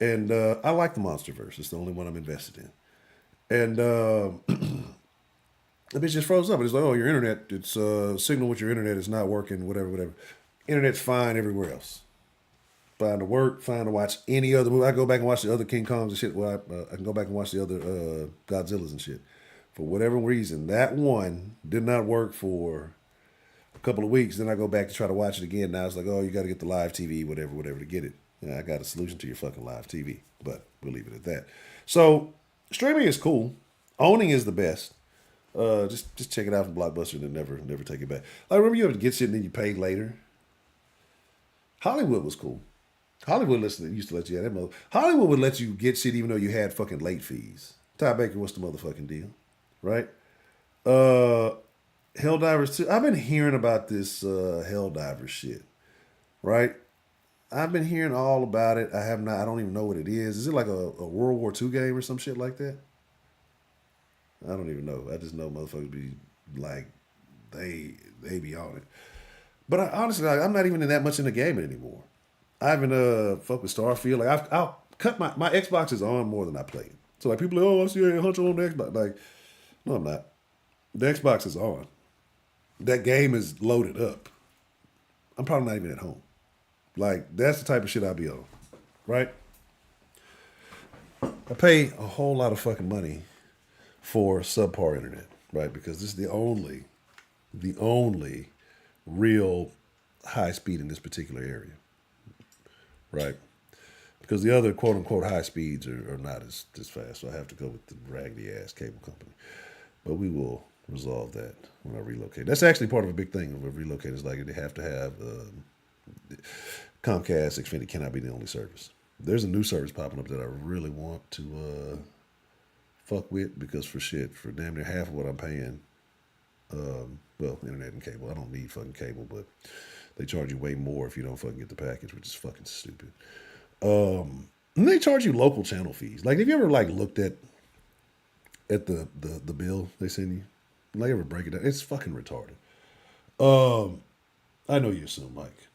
[SPEAKER 1] And I like the MonsterVerse. It's the only one I'm invested in. And the bitch just froze up. It's like, oh, your internet, it's signal with your internet is not working, whatever. Internet's fine everywhere else. Fine to work, fine to watch any other movie. I go back and watch the other King Kongs and shit. Well, I can go back and watch the other Godzillas and shit. For whatever reason, that one did not work for a couple of weeks. Then I go back to try to watch it again. Now it's like, oh, you got to get the live TV, whatever to get it. Yeah, I got a solution to your fucking live TV, but we'll leave it at that. So streaming is cool. Owning is the best. Just check it out from Blockbuster and then never take it back. Like, remember you ever get shit and then you pay later? Hollywood was cool. Hollywood used to let you have that mother. Hollywood would let you get shit even though you had fucking late fees. Ty Baker, what's the motherfucking deal? Right? Helldivers 2. I've been hearing about this Helldivers shit. Right? I've been hearing all about it. I don't even know what it is. Is it like a World War II game or some shit like that? I don't even know. I just know motherfuckers be like, they be on it. But honestly, I'm not even that much into gaming anymore. I haven't fucked with Starfield. Like I'll cut my Xbox is on more than I play it. So like people are like, oh, I see you Hunter on the Xbox. Like, no, I'm not. The Xbox is on. That game is loaded up. I'm probably not even at home. Like, that's the type of shit I'll be on. Right? I pay a whole lot of fucking money for subpar internet, right? Because this is the only real high speed in this particular area. Right? Because the other quote unquote high speeds are not as fast. So I have to go with the raggedy ass cable company. But we will resolve that when I relocate. That's actually part of a big thing of relocate. Is like they have to have Comcast, Xfinity cannot be the only service. There's a new service popping up that I really want to fuck with because for damn near half of what I'm paying, internet and cable. I don't need fucking cable, but they charge you way more if you don't fucking get the package, which is fucking stupid. And they charge you local channel fees. Like, have you ever like looked at the bill they send you? Like, ever break it down? It's fucking retarded. I know you assume, Mike.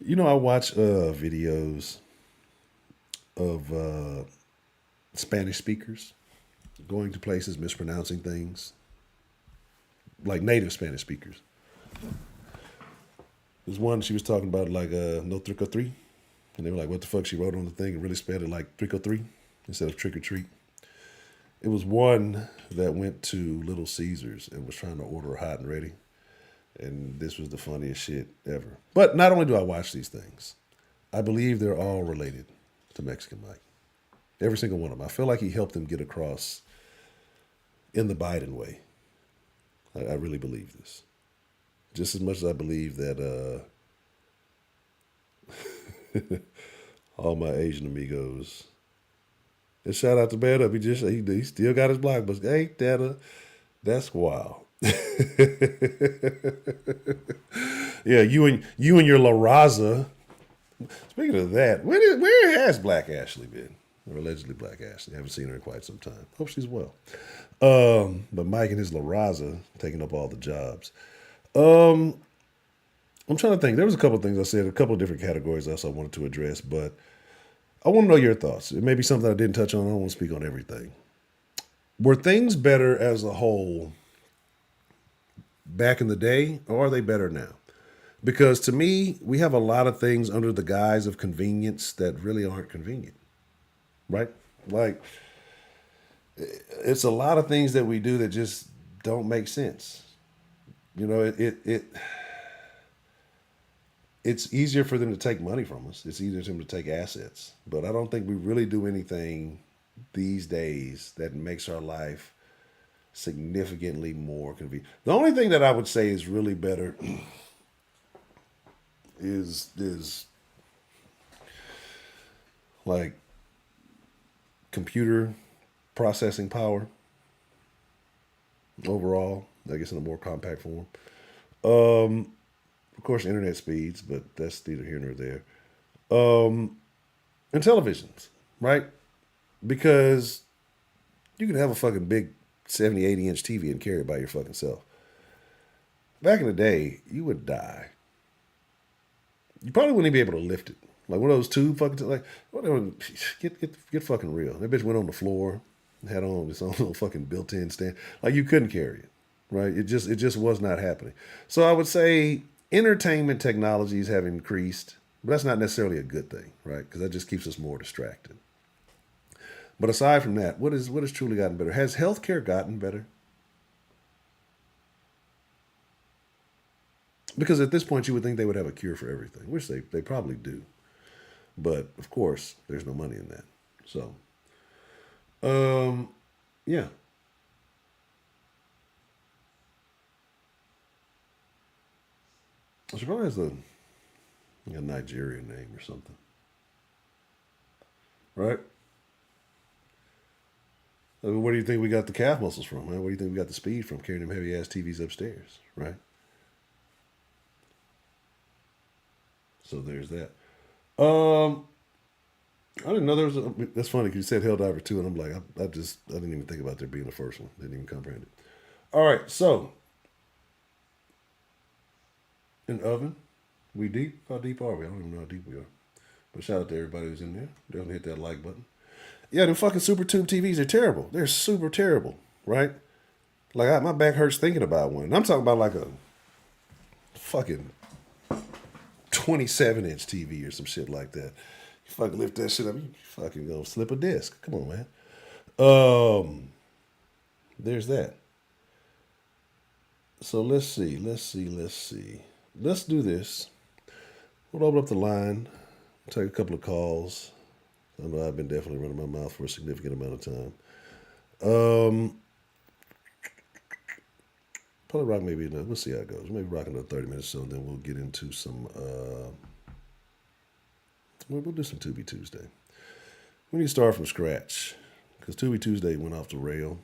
[SPEAKER 1] You know, I watch videos of Spanish speakers going to places mispronouncing things, like native Spanish speakers. There's one she was talking about like no trick or three, and they were like, "What the fuck?" She wrote on the thing and really spelled it like trick or three instead of trick or treat. It was one that went to Little Caesars and was trying to order hot and ready, and this was the funniest shit ever. But not only do I watch these things, I believe they're all related to Mexican Mike. Every single one of them. I feel like he helped them get across in the Biden way. I really believe this. Just as much as I believe that all my Asian amigos. And shout out to Bad Up. He still got his block, but hey, that's wild. Yeah, you and your La Raza. Speaking of that, where has Black Ashley been? Or allegedly Black Ashley. I haven't seen her in quite some time. Hope she's well. But Mike and his La Raza taking up all the jobs. I'm trying to think. There was a couple of things I said, a couple of different categories I also wanted to address, but I want to know your thoughts. It may be something I didn't touch on. I don't want to speak on everything. Were things better as a whole back in the day, or are they better now? Because to me, we have a lot of things under the guise of convenience that really aren't convenient, right? Like, it's a lot of things that we do that just don't make sense. You know, it's easier for them to take money from us. It's easier for them to take assets. But I don't think we really do anything these days that makes our life significantly more convenient. The only thing that I would say is really better is like computer processing power overall, I guess in a more compact form. Of course, internet speeds, but that's neither here nor there. And televisions, right? Because you can have a fucking big 70, 80-inch TV and carry it by your fucking self. Back in the day, you would die. You probably wouldn't even be able to lift it. Like one of those tube fucking, like, whatever, get fucking real. That bitch went on the floor, had on its own little fucking built-in stand. Like you couldn't carry it, right? It just was not happening. So I would say entertainment technologies have increased, but that's not necessarily a good thing, right? Because that just keeps us more distracted. But aside from that, what has truly gotten better? Has healthcare gotten better? Because at this point, you would think they would have a cure for everything, which they probably do. But of course, there's no money in that. So, yeah. She probably has a Nigerian name or something, right? I mean, where do you think we got the calf muscles from, man? Where do you think we got the speed from carrying them heavy ass TVs upstairs, right? So there's that. Um, I didn't know there was a. That's funny because you said Helldiver 2, and I'm like, I didn't even think about there being a first one. Didn't even comprehend it. All right, so an oven. We deep? How deep are we? I don't even know how deep we are. But shout out to everybody who's in there. Definitely hit that like button. Yeah, them fucking Super Tube TVs are terrible. They're super terrible, right? Like my back hurts thinking about one. I'm talking about like a fucking 27-inch TV or some shit like that. You fucking lift that shit up, you fucking gonna slip a disc. Come on, man. There's that. So let's see. Let's do this. We'll open up the line. Take a couple of calls. I know I've been definitely running my mouth for a significant amount of time. Probably rock maybe, we'll see how it goes. Maybe rock another 30 minutes or so, and then we'll get into some, we'll do some Tubi Tuesday. We need to start from scratch, because Tubi Tuesday went off the rail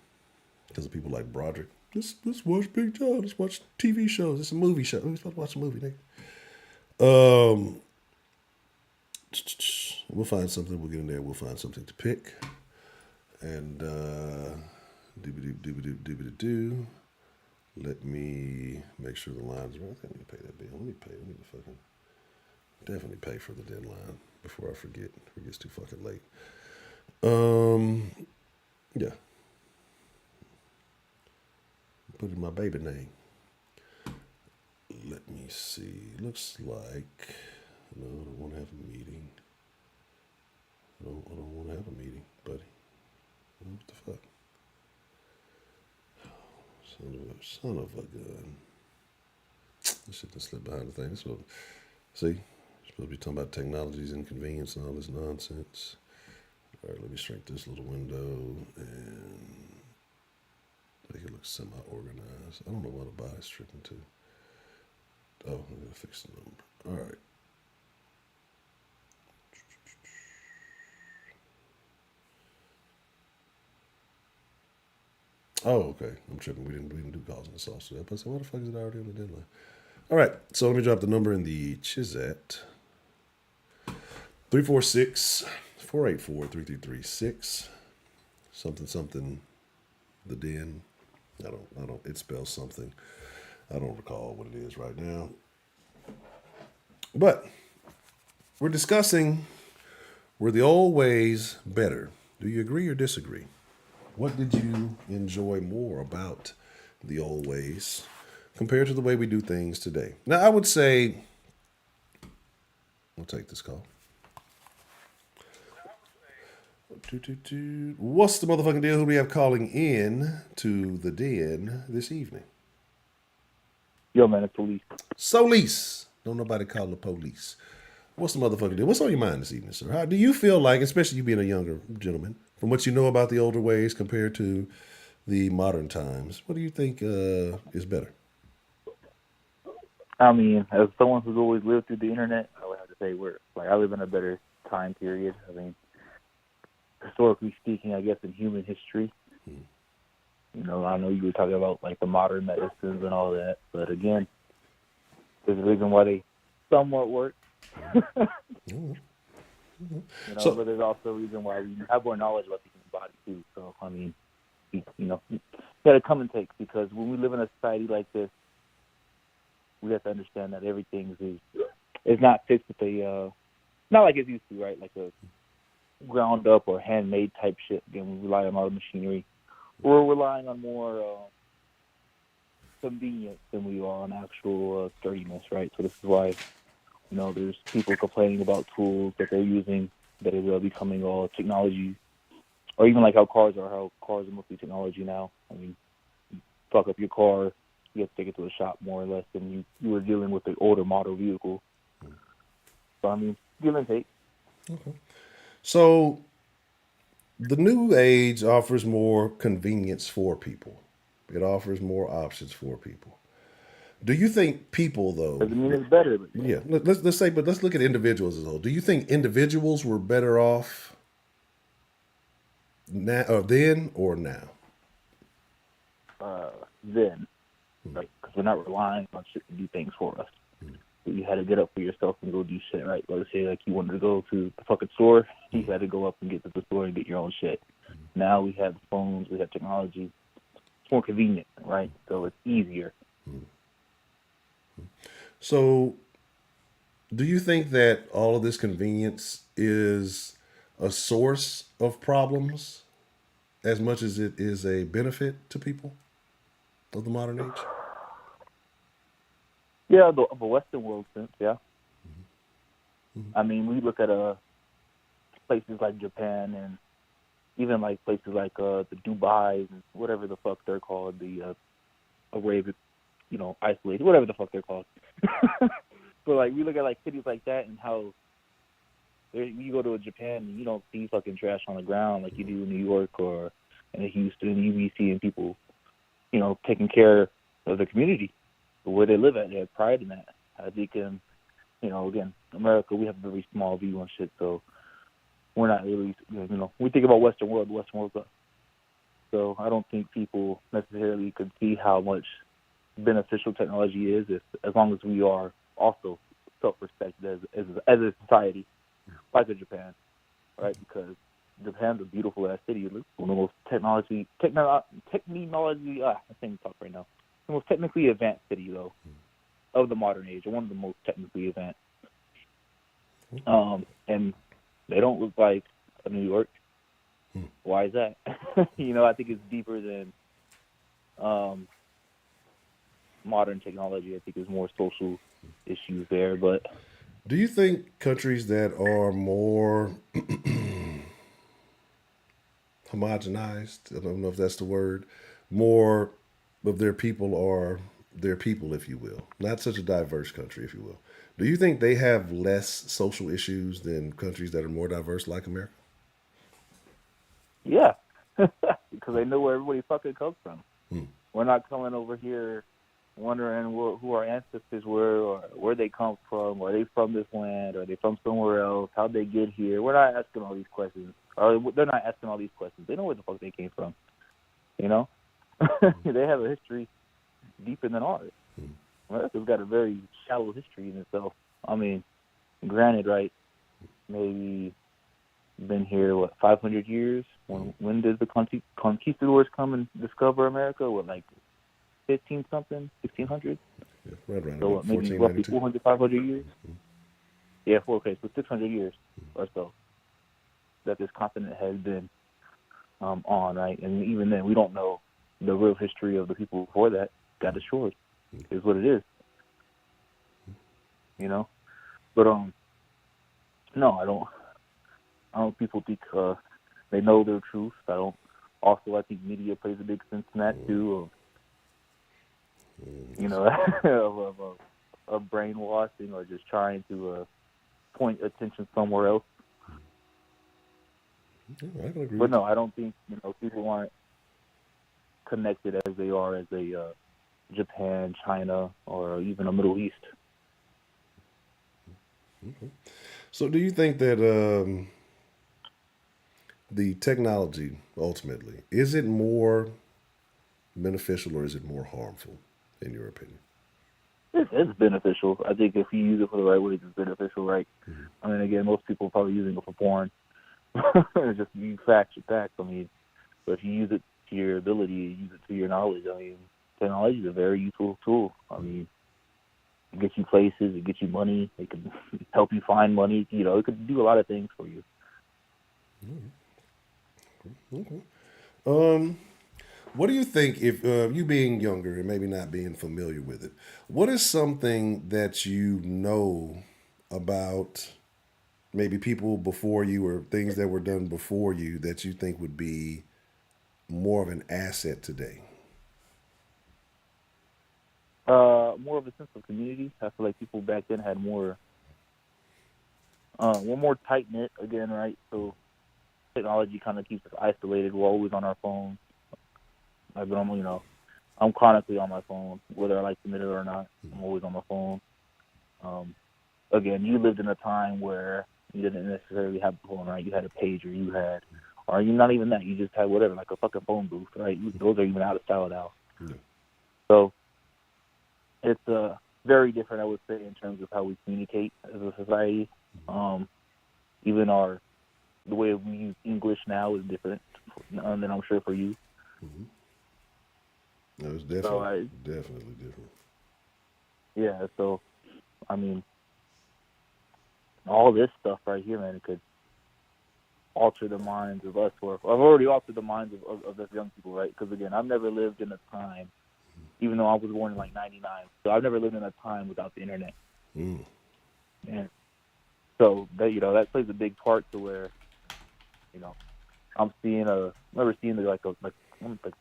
[SPEAKER 1] because of people like Broderick. Let's watch Big John. Let's watch TV shows. It's a movie show. We're supposed to watch a movie, nigga. We'll find something. We'll get in there. We'll find something to pick. And doobie-doo. Let me make sure the line's right. I need to pay that bill. Let me to fucking Definitely pay for the deadline before I forget. It gets too fucking late. Um, yeah. Put in my baby name. Let me see. Looks like no, I don't want to have a meeting. I don't want to have a meeting, buddy. What the fuck? Son of a gun. This shit just slipped behind the thing. So, see, supposed to be talking about technology's inconvenience and all this nonsense. All right, let me shrink this little window and make it look semi-organized. I don't know why the body's tripping too. Oh, I'm gonna fix the number. All right. Oh, okay. I'm tripping. We didn't do calls and sauce. So I said, why the fuck is it already on the deadline? All right. So let me drop the number in the Chizette. 346-484-3336. Something. The den. I don't. It spells something. I don't recall what it is right now. But we're discussing, were the old ways better? Do you agree or disagree? What did you enjoy more about the old ways compared to the way we do things today? Now, I would say, we'll take this call. What's the motherfucking deal? Who do we have calling in to the den this evening?
[SPEAKER 2] Yo, man, it's police.
[SPEAKER 1] Solis. Don't nobody call the police. What's the motherfucking deal? What's on your mind this evening, sir? How do you feel like, especially you being a younger gentleman, from what you know about the older ways compared to the modern times, what do you think is better?
[SPEAKER 2] I mean, as someone who's always lived through the internet, I would have to say I live in a better time period. I mean, historically speaking, I guess in human history, you know, I know you were talking about like the modern medicines and all that, but again, there's a reason why they somewhat work.
[SPEAKER 1] Mm-hmm.
[SPEAKER 2] You know, but there's also a reason why we have more knowledge about the human body too. So I mean, you got to come and take, because when we live in a society like this, we have to understand that everything is not fixed with not like it used to, right? Like a ground up or handmade type shit. Again, we rely on all the machinery. We're relying on more convenience than we are on actual sturdiness, right? So this is why, you know, there's people complaining about tools that they're using that are becoming all technology, or even like how cars are mostly technology now. I mean, you fuck up your car, you have to take it to a shop more or less than you were dealing with the older model vehicle. So I mean, give and take.
[SPEAKER 1] Okay. So the new age offers more convenience for people. It offers more options for people. Do you think people, though?
[SPEAKER 2] Doesn't mean it's better, but
[SPEAKER 1] Yeah, let's say, but let's look at individuals as a whole. Do you think individuals were better off now, or then, or now?
[SPEAKER 2] then, right? Because we're not relying on shit to do things for us. You had to get up for yourself and go do shit, right? Let's say like you wanted to go to the fucking store, you had to go up and get to the store and get your own shit. Now we have phones, we have technology. It's more convenient, right? So it's easier.
[SPEAKER 1] So, do you think that all of this convenience is a source of problems as much as it is a benefit to people of the modern age?
[SPEAKER 2] Yeah, of a Western world sense, yeah. I mean, we look at places like Japan and even like places like the Dubai and whatever the fuck they're called, the Arabic, isolated, whatever the fuck they're called. But like we look at like cities like that and how you go to Japan and you don't see fucking trash on the ground like you do in New York or in Houston. You be seeing people, taking care of the community, where they live at. They have pride in that. I think, again, America, we have a very small view on shit, so we're not really, we think about Western world, so I don't think people necessarily could see how much beneficial technology is as long as we are also self-respected as a society, like in Japan, right? Because Japan's a beautiful ass city. It's one of the most technology. I can't talk right now. The most technically advanced city though of the modern age, or one of the most technically advanced. And they don't look like a New York.
[SPEAKER 1] Hmm.
[SPEAKER 2] Why is that? I think it's deeper than um, modern technology. I think there's more social issues there. But
[SPEAKER 1] Do you think countries that are more homogenized, I don't know if that's the word, more of their people are their people, if you will, not such a diverse country, if you will. Do you think they have less social issues than countries that are more diverse, like America?
[SPEAKER 2] yeah, because they know where everybody fucking comes from.
[SPEAKER 1] Hmm.
[SPEAKER 2] We're not coming over here wondering who our ancestors were or where they come from. Are they from this land? Are they from somewhere else? How'd they get here? We're not asking all these questions. Or they're not asking all these questions. They know where the fuck they came from. You know, they have a history deeper than ours. America's got a very shallow history in itself. I mean, granted, right? Maybe been here 500 years. When did the conquistadors come and discover America? What, like 15 something, 1600?
[SPEAKER 1] Yeah, right around
[SPEAKER 2] So
[SPEAKER 1] about
[SPEAKER 2] what, maybe roughly
[SPEAKER 1] 1492.
[SPEAKER 2] 400, 500 years? Yeah, okay, so 600 years or so that this continent has been on, right? And even then, we don't know the real history of the people before that got destroyed. Is what it is, you know. But no, I don't. I don't. People think they know their truth. I don't. Also, I think media plays a big sense in that too. Of of brainwashing or just trying to point attention somewhere else.
[SPEAKER 1] Yeah, I can agree
[SPEAKER 2] But
[SPEAKER 1] with you.
[SPEAKER 2] no, I don't think people aren't connected as they are as a Japan, China, or even a Middle East.
[SPEAKER 1] So, do you think that the technology ultimately is it more beneficial or is it more harmful, in your opinion?
[SPEAKER 2] It's beneficial. I think if you use it for the right way, it's beneficial, right?
[SPEAKER 1] Mm-hmm.
[SPEAKER 2] I mean, again, most people are probably using it for porn. Just you facts your facts. I mean, but if you use it to your ability, you use it to your knowledge. I mean, technology is a very useful tool. I mean, it gets you places, it gets you money, it can help you find money. It could do a lot of things for you.
[SPEAKER 1] Okay. Um, what do you think if you being younger and maybe not being familiar with it? What is something that you know about maybe people before you or things that were done before you that you think would be more of an asset today?
[SPEAKER 2] More of a sense of community. I feel like people back then had we're more tight knit again, right? So technology kind of keeps us isolated. We're always on our phones. I've been on, I'm chronically on my phone, whether I like to admit it or not. I'm always on my phone. Um, Again, you lived in a time where you didn't necessarily have the phone, right? You had a pager, or you not even that. You just had whatever, like a fucking phone booth, right? Those are even out of style now.
[SPEAKER 1] Yeah.
[SPEAKER 2] So it's very different, I would say, in terms of how we communicate as a society. Even the way we use English now is different than I'm sure for you.
[SPEAKER 1] Mm-hmm. No, it's
[SPEAKER 2] So
[SPEAKER 1] definitely different.
[SPEAKER 2] yeah. So I mean, all this stuff right here, man, it could alter the minds of us, or I've already altered the minds of us young people, right? Because again, I've never lived in a time, even though I was born in like '99, so I've never lived in a time without the internet,
[SPEAKER 1] Mm.
[SPEAKER 2] and so that plays a big part to where you know I'm seeing I remember seeing like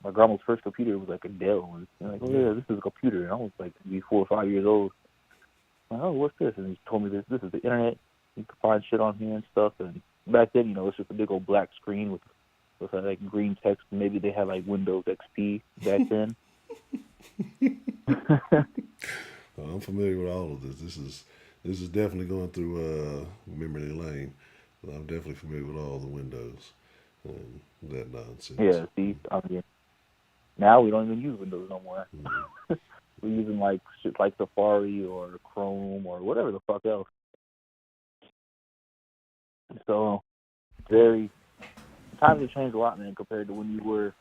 [SPEAKER 2] my grandma's first computer was like a Dell, and like, oh yeah, this is a computer, and I was like maybe 4 or 5 years old. I'm like, oh, what's this? And he told me this is the internet. You can find shit on here and stuff. And back then, it's just a big old black screen with like green text. Maybe they had like Windows XP back then.
[SPEAKER 1] I'm familiar with all of this. This is definitely going through memory lane. I'm definitely familiar with all the windows and that nonsense.
[SPEAKER 2] Yeah, see, I mean, now we don't even use Windows no more.
[SPEAKER 1] Mm.
[SPEAKER 2] We're using like shit like Safari or Chrome or whatever the fuck else. So very times have changed a lot, man, compared to when you were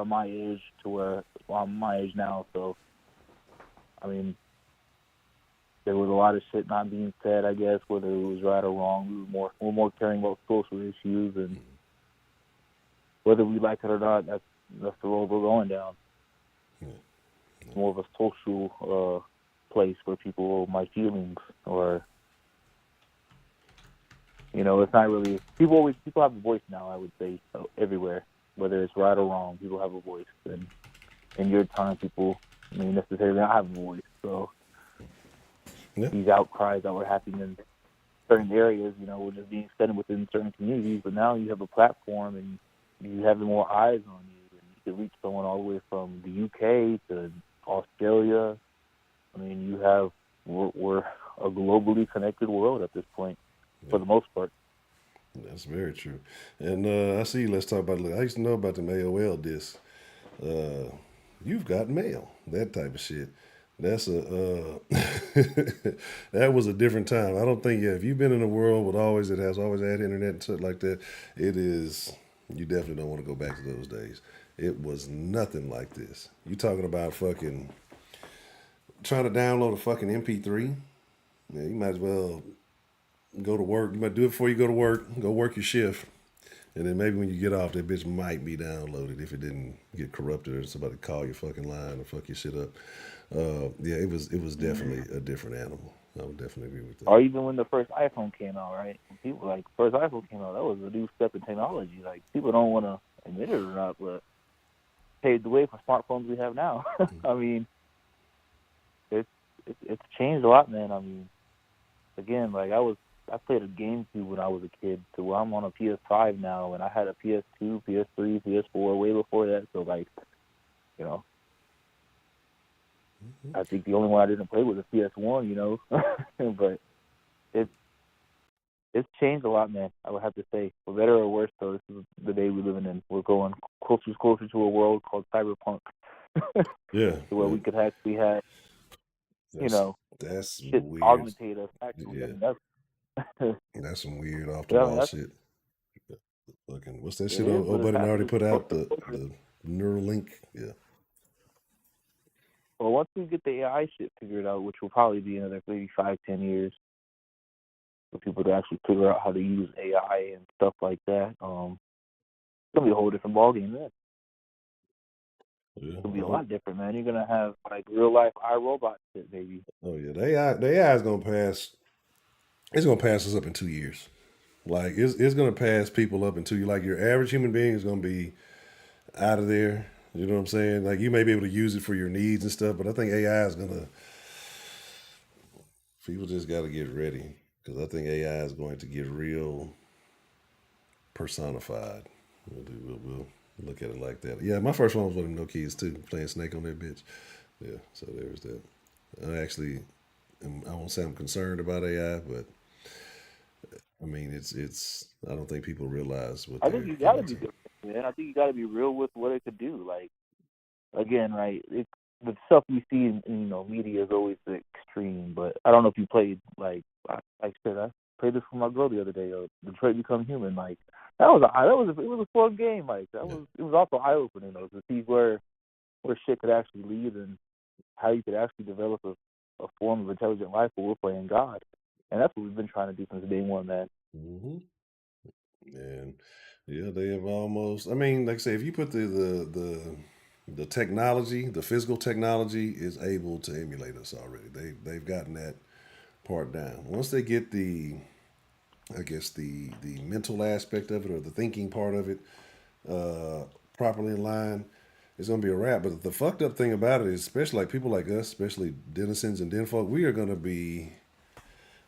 [SPEAKER 2] my age to where I'm my age now. So I mean, there was a lot of shit not being said, I guess, whether it was right or wrong. We were more caring about social issues, and whether we like it or not, that's the road we're going down. More of a social place where people my feelings, or it's not really people have a voice now. I would say everywhere, whether it's right or wrong, people have a voice, and in your time, people necessarily not have a voice. So
[SPEAKER 1] Yeah.
[SPEAKER 2] these outcries that were happening in certain areas, were just being said within certain communities. But now you have a platform, and you have more eyes on you, and you can reach someone all the way from the UK to Australia. I mean, we're a globally connected world at this point, for the most part.
[SPEAKER 1] That's very true. And I see. Let's talk about. I used to know about the AOL discs. You've got mail. That type of shit. That's a that was a different time. I don't think if you've been in a world with always it has always had internet and shit like that, it is you definitely don't want to go back to those days. It was nothing like this. You talking about fucking trying to download a fucking MP3? Yeah, you might as well go to work. You might do it before you go to work. Go work your shift. And then maybe when you get off, that bitch might be downloaded if it didn't get corrupted or somebody call your fucking line or fuck your shit up. Yeah, it was definitely a different animal. I would definitely agree with that.
[SPEAKER 2] Or even when the first iPhone came out, right? When people first iPhone came out, that was a new step in technology. Like people don't want to admit it or not, but paved the way for smartphones we have now. I mean, it's changed a lot, man. I mean, again, I played a GameCube when I was a kid, so I'm on a PS5 now, and I had a PS2, PS3, PS4 way before that. So you know, I think the only one I didn't play was a PS1, but it's changed a lot, man. I would have to say, for better or worse. Though this is the day we're living in. We're going closer to a world called cyberpunk,
[SPEAKER 1] Yeah,
[SPEAKER 2] to where we could actually have, you
[SPEAKER 1] that's
[SPEAKER 2] know,
[SPEAKER 1] that's
[SPEAKER 2] shit
[SPEAKER 1] weird.
[SPEAKER 2] augmentate us. Actually, I
[SPEAKER 1] Yeah,
[SPEAKER 2] mean that's
[SPEAKER 1] that's some weird off the
[SPEAKER 2] yeah, I mean
[SPEAKER 1] wall
[SPEAKER 2] that's
[SPEAKER 1] shit. Looking, what's that
[SPEAKER 2] it
[SPEAKER 1] shit?
[SPEAKER 2] is,
[SPEAKER 1] Old
[SPEAKER 2] but it's
[SPEAKER 1] buddy already
[SPEAKER 2] happening
[SPEAKER 1] put out
[SPEAKER 2] closer,
[SPEAKER 1] the
[SPEAKER 2] closer.
[SPEAKER 1] the neural link. Yeah,
[SPEAKER 2] Well, once we get the AI shit figured out, which will probably be another maybe 5-10 years for people to actually figure out how to use AI and stuff like that, it's gonna be a whole different ballgame then.
[SPEAKER 1] yeah.
[SPEAKER 2] It's gonna be a lot different, man. You're gonna have real life iRobot shit, baby.
[SPEAKER 1] Oh yeah, the AI is gonna pass. It's gonna pass us up in 2 years. Like it's gonna pass people up in 2 years. Like your average human being is gonna be out of there. You know what I'm saying? Like you may be able to use it for your needs and stuff, but I think AI is gonna. People just got to get ready because I think AI is going to get real personified. We'll look at it like that. Yeah, my first one was one of no kids too, playing Snake on that bitch. Yeah, so there's that. I actually, I won't say I'm concerned about AI, but I mean it's. I don't think people realize what
[SPEAKER 2] I think
[SPEAKER 1] they're
[SPEAKER 2] you
[SPEAKER 1] getting
[SPEAKER 2] gotta be
[SPEAKER 1] into.
[SPEAKER 2] different, man. I think you gotta be real with what it could do. Like again, right? The stuff we see in media is always the extreme. But I don't know if you played I said I played this with my girl the other day. Detroit Become Human. Like it was a fun game. Like
[SPEAKER 1] Yeah.
[SPEAKER 2] it was also eye opening though to see where shit could actually lead and how you could actually develop a form of intelligent life where we're playing God. And that's what we've been trying to do since day one, man.
[SPEAKER 1] hmm And yeah, they have almost. I mean, like I say, if you put the technology, the physical technology is able to emulate us already. They've gotten that part down. Once they get I guess the mental aspect of it or the thinking part of it uh, properly in line, it's gonna be a wrap. But the fucked up thing about it is, especially like people like us, especially denizens and den folk, we are gonna be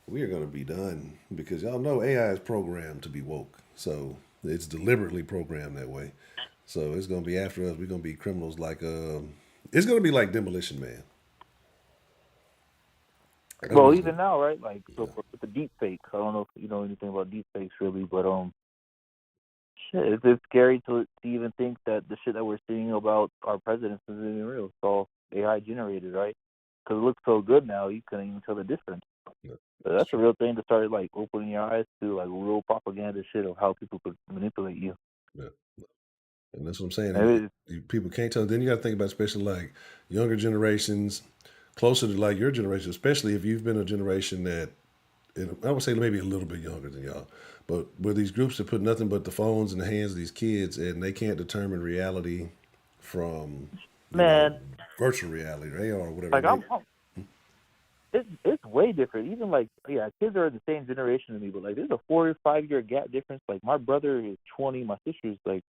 [SPEAKER 1] done because y'all know AI is programmed to be woke. So it's deliberately programmed that way. So it's gonna be after us. We're gonna be criminals like it's gonna be like Demolition Man. That's what
[SPEAKER 2] Well,
[SPEAKER 1] it's gonna.
[SPEAKER 2] even now, right? So
[SPEAKER 1] Yeah.
[SPEAKER 2] with the deep fakes, I don't know if you know anything about deep fakes really, but shit, it's scary to even think that the shit that we're seeing about our presidents isn't even real. It's all AI generated, right? Because it looks so good now, you couldn't even tell the difference.
[SPEAKER 1] Yeah,
[SPEAKER 2] So
[SPEAKER 1] that's
[SPEAKER 2] that's a
[SPEAKER 1] true.
[SPEAKER 2] real thing to start opening your eyes to real propaganda shit of how people could manipulate you.
[SPEAKER 1] Yeah. And that's what I'm saying.
[SPEAKER 2] And
[SPEAKER 1] People can't tell. Then you got to think about, especially like younger generations. closer to like your generation, especially if you've been a generation that, and I would say maybe a little bit younger than y'all, but where these groups that put nothing but the phones in the hands of these kids and they can't determine reality from, you know,
[SPEAKER 2] Man,
[SPEAKER 1] virtual reality, they are whatever.
[SPEAKER 2] like
[SPEAKER 1] And they,
[SPEAKER 2] it's way different. Even like yeah, kids are the same generation as me, but like there's a 4 or 5 year gap difference. Like my brother is 20, my sister's like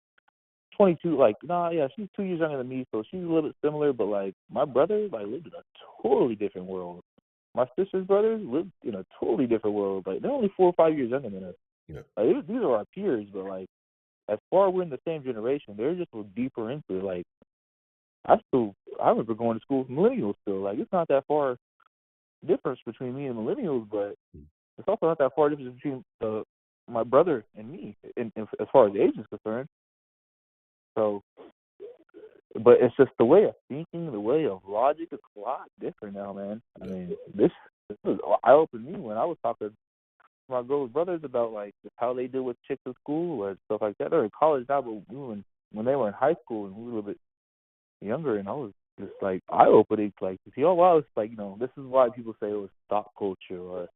[SPEAKER 2] 22. Like nah, yeah, she's 2 years younger than me, so she's a little bit similar. But like my brother like lived in a totally different world. My sister's brothers lived in a totally different world. Like they're only 4 or 5 years younger than us.
[SPEAKER 1] yeah,
[SPEAKER 2] Like these are our peers, but like as far as we're in the same generation, they're just a little deeper into it. Like I remember going to school with millennials still. Like it's not that far difference between me and millennials, but it's also not that far difference between my brother and me, as far as age is concerned. So, but it's just the way of thinking, the way of logic is a lot different now, man. I
[SPEAKER 1] yeah,
[SPEAKER 2] mean, this was eye opening me when I was talking to my girl's brothers about like how they deal with chicks in school and stuff like that. They're in college now, but when they were in high school and we were a little bit younger, and I was just like eye opening, like to see, oh wow, it's like this is why people say it was stock culture or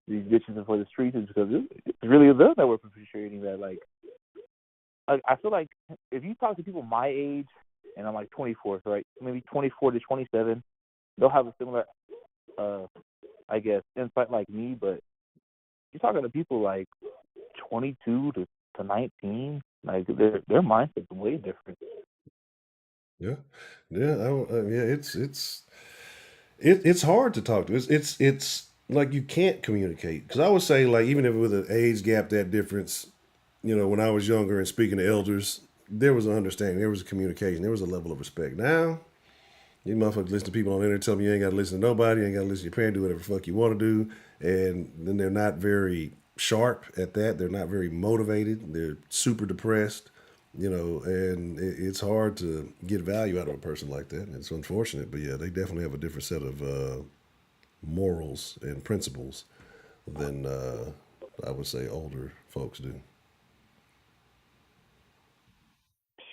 [SPEAKER 2] these bitches for the streets is because it's really them that were perpetuating that. Like, I feel like if you talk to people my age, and I'm like 24, so right, maybe 24 to 27, they'll have a similar, uh, I guess, insight like me. But you're talking to people like 22 to 19, like their mindset's way different.
[SPEAKER 1] yeah, yeah, yeah. It's hard to talk to. It's like you can't communicate because I would say like even if with an age gap that difference, when I was younger and speaking to elders, there was an understanding, there was a communication, there was a level of respect. Now you motherfuckers listen to people on the internet tell me you ain't got to listen to nobody, you ain't got to listen to your parent, do whatever the fuck you want to do, and then they're not very sharp at that. They're not very motivated. They're super depressed, and it's hard to get value out of a person like that. And it's unfortunate, but yeah, they definitely have a different set of morals and principles than I would say older folks do.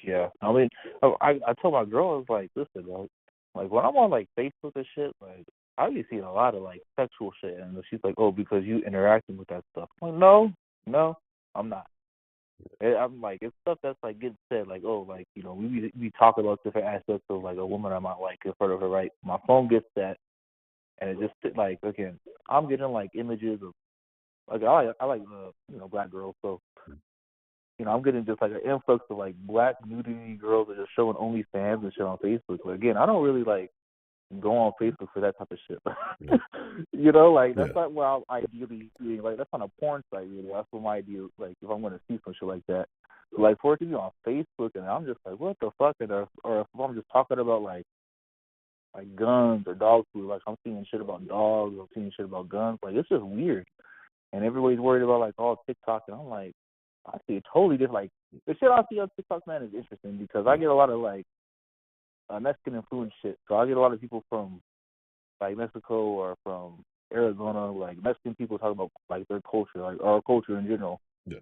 [SPEAKER 2] Yeah, I mean, I told my girl I was like, listen, like when I'm on like Facebook and shit, like I be seeing a lot of like sexual shit, and she's like, oh, because you interacting with that stuff. I'm like, no, no, I'm not. I'm like, it's stuff that's like getting said, like, oh, like we talk about different aspects of like a woman I might like in front of her, right? My phone gets that, and it just like again, I'm getting like images of like I like black girls, so I'm getting just like an influx of like black nudity girls that are just showing OnlyFans and shit on Facebook. But again, I don't really like go on Facebook for that type of shit.
[SPEAKER 1] Yeah,
[SPEAKER 2] Like that's
[SPEAKER 1] yeah,
[SPEAKER 2] not where I'm ideally being. Like that's on a porn site, really. That's what my ideal. Like if I'm going to see some shit like that, so, like for it to be on Facebook, and I'm just like, what the fuck? Or if I'm just talking about like guns or dog food, like I'm seeing shit about dogs, I'm seeing shit about guns. Like it's just weird, and everybody's worried about like all TikTok, and I'm like, I see it totally different. Like the shit I see on TikTok, man, is interesting because I get a lot of like Mexican influence shit. So I get a lot of people from like Mexico or from Arizona, like Mexican people talk about like their culture, like our culture in general.
[SPEAKER 1] yeah,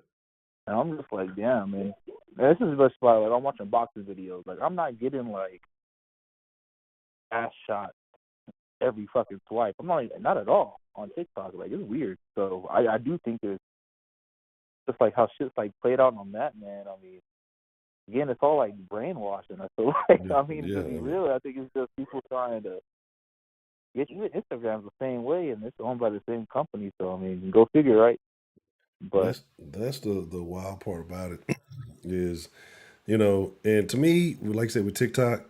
[SPEAKER 2] And I'm just like, damn, man. And this is the best part. Like I'm watching boxing videos. Like I'm not getting like ass shots every fucking swipe. I'm not at all on TikTok. Like it's weird. So I do think there's just like how shit's like played out on that, man. I mean, again, it's all like brainwashing. I feel like,
[SPEAKER 1] yeah,
[SPEAKER 2] I mean,
[SPEAKER 1] yeah.
[SPEAKER 2] to be real, I think it's just people trying to get you. Instagram's the same way, and it's owned by the same company. So I mean, go figure, right? But
[SPEAKER 1] That's the wild part about it is, and to me, like I said with TikTok,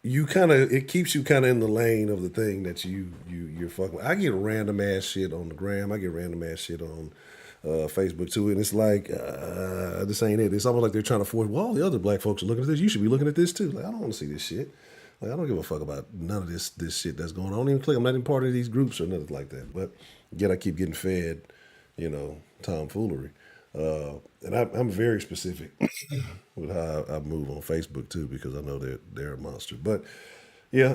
[SPEAKER 1] you kind of it keeps you kind of in the lane of the thing that you're fucking with. I get random ass shit on the gram. I get random ass shit on Facebook too, and it's like this ain't it. It's almost like they're trying to force. Well, all the other black folks are looking at this. You should be looking at this too. Like I don't want to see this shit. Like I don't give a fuck about none of this shit that's going on. I don't even click. I'm not even part of these groups or nothing like that. But yet I keep getting fed, tomfoolery. And I'm very specific with how I move on Facebook too because I know they're a monster. But yeah,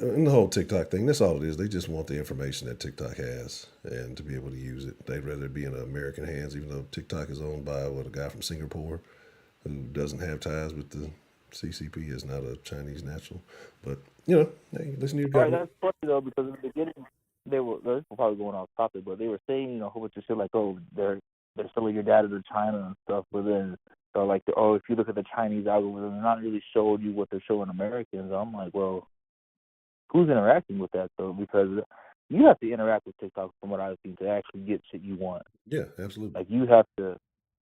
[SPEAKER 1] and the whole TikTok thing, that's all it is. They just want the information that TikTok has and to be able to use it. They'd rather it be in American hands, even though TikTok is owned by a guy from Singapore who doesn't have ties with the CCP, is not a Chinese national. But hey, listen to your
[SPEAKER 2] All right,
[SPEAKER 1] government.
[SPEAKER 2] that's funny though because in the beginning they were this was probably going off topic, but they were saying a whole bunch of shit like, oh, they're selling your data to China and stuff, but then so like, oh, if you look at the Chinese algorithm, they're not really showing you what they're showing Americans. I'm like, well, who's interacting with that though? Because you have to interact with TikTok from what I've seen to actually get shit you want.
[SPEAKER 1] Yeah, absolutely.
[SPEAKER 2] Like you have to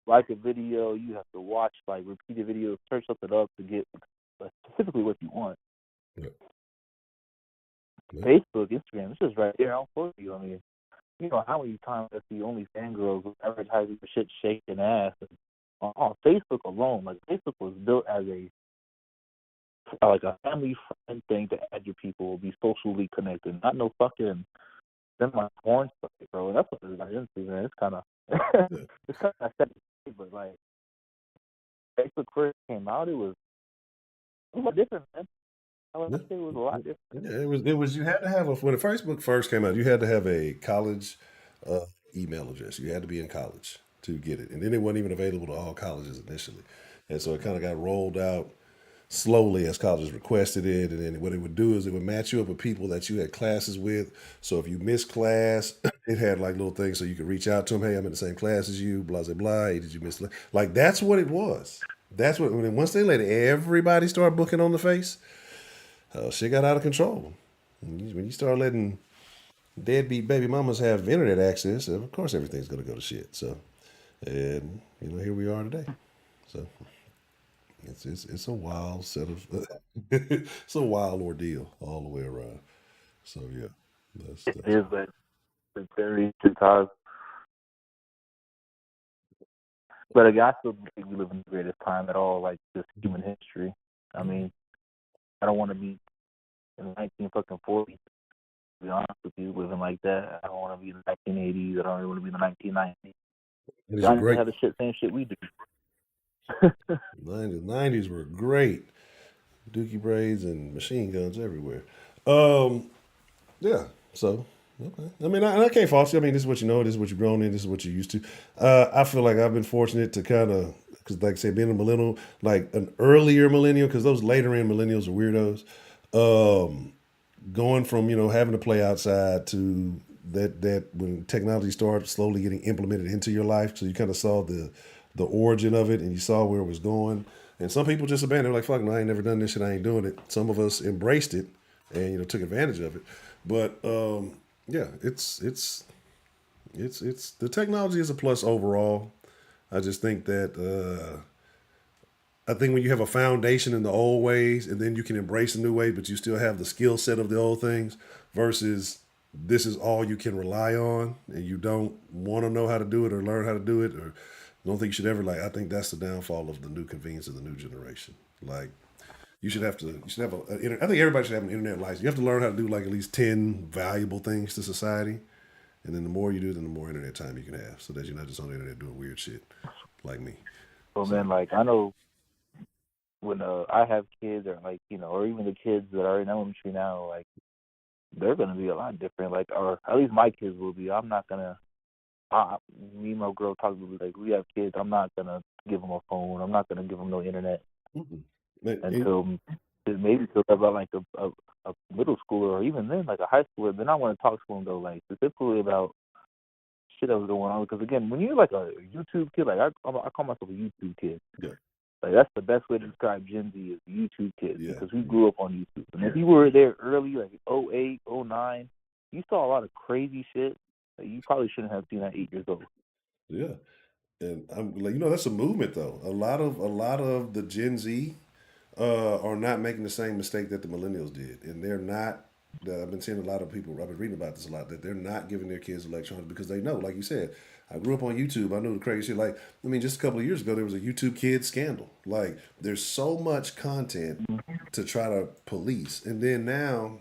[SPEAKER 2] like a video, you have to watch like repeated videos, search something up to get specifically what you want.
[SPEAKER 1] Yeah. Yeah.
[SPEAKER 2] Facebook, Instagram, it's just right there out for you. I mean, you know how many times I see only fangirls advertising for shit shaking ass. And on Facebook alone, like Facebook was built as a like a family friend thing to add your people, be socially connected, not no fucking then my porn site, bro. And that's what it got into, man. It's kind of
[SPEAKER 1] Yeah.
[SPEAKER 2] it's kind of sad, but like Facebook first came out, it was a lot different, man. I would
[SPEAKER 1] Yeah.
[SPEAKER 2] say it was a lot different.
[SPEAKER 1] Yeah, it was you had to have a when the Facebook first came out, you had to have a college uh, email address. You had to be in college to get it. And then it wasn't even available to all colleges initially. And so it kind of got rolled out slowly as colleges requested it. And then what it would do is it would match you up with people that you had classes with. So if you missed class, it had like little things so you could reach out to them. Hey, I'm in the same class as you, blah, blah, blah. Hey, did you miss? Like that's what it was. That's what, once they let everybody start booking on the face, shit got out of control. When you start letting deadbeat baby mamas have internet access, of course everything's gonna go to shit. So, and here we are today. So it's a wild set of it's a wild ordeal all the way around. So yeah,
[SPEAKER 2] It
[SPEAKER 1] that's
[SPEAKER 2] is, but it's very times. But again, I still think we live in the greatest time at all, like just human history. I mean, I don't want to be in the 1940s. To be honest with you, living like that. I don't want to be in the 1980s. I don't really want to be in the 1990s.
[SPEAKER 1] These are
[SPEAKER 2] Y'all didn't
[SPEAKER 1] great.
[SPEAKER 2] have the shit, same shit we do.
[SPEAKER 1] 90s were great. Dookie braids and machine guns everywhere. Um, Yeah. So, okay. I mean, I can't fault you. I mean, this is what you know. This is what you've grown in. This is what you're used to. I feel like I've been fortunate to kind of, because like I said, being a millennial, like an earlier millennial, because those later in millennials are weirdos. Um, Going from having to play outside to that when technology started slowly getting implemented into your life, so you kind of saw the origin of it and you saw where it was going. And some people just abandoned, like, fuck no, I ain't never done this shit, I ain't doing it. Some of us embraced it and took advantage of it. But yeah, it's the technology is a plus overall. I just think that I think when you have a foundation in the old ways and then you can embrace the new ways, but you still have the skill set of the old things versus this is all you can rely on and you don't want to know how to do it or learn how to do it or don't think you should ever I think that's the downfall of the new convenience of the new generation. Like you should have I think everybody should have an internet license. You have to learn how to do like at least 10 valuable things to society. And then the more you do, then the more internet time you can have so that you're not just on the internet doing weird shit like me.
[SPEAKER 2] So
[SPEAKER 1] So,
[SPEAKER 2] man, like I know when I have kids or like or even the kids that are in elementary now, like they're gonna be a lot different. Like, or at least my kids will be. I'm not gonna. Me and my girl talk about like we have kids. I'm not gonna give them a phone. I'm not gonna give them no internet
[SPEAKER 1] mm-mm. Man,
[SPEAKER 2] until maybe till about like a middle schooler or even then like a high schooler. Then I want to talk to them though, like specifically about shit that was going on. Because again, when you're like a YouTube kid, like I call myself a YouTube kid.
[SPEAKER 1] yeah,
[SPEAKER 2] Like that's the best way to describe Gen Z is YouTube kids
[SPEAKER 1] yeah,
[SPEAKER 2] because we grew up on YouTube. And if you were there early, like 08, 09, you saw a lot of crazy shit that you probably shouldn't have seen at 8 years old.
[SPEAKER 1] yeah. And I'm like, that's a movement though. A lot of the Gen Z are not making the same mistake that the millennials did, and they're not. I've been seeing a lot of people. I've been reading about this a lot that they're not giving their kids electronics because they know, like you said, I grew up on YouTube. I know the crazy shit. Like, I mean, just a couple of years ago, there was a YouTube Kids scandal. Like, there's so much content to try to police, and then now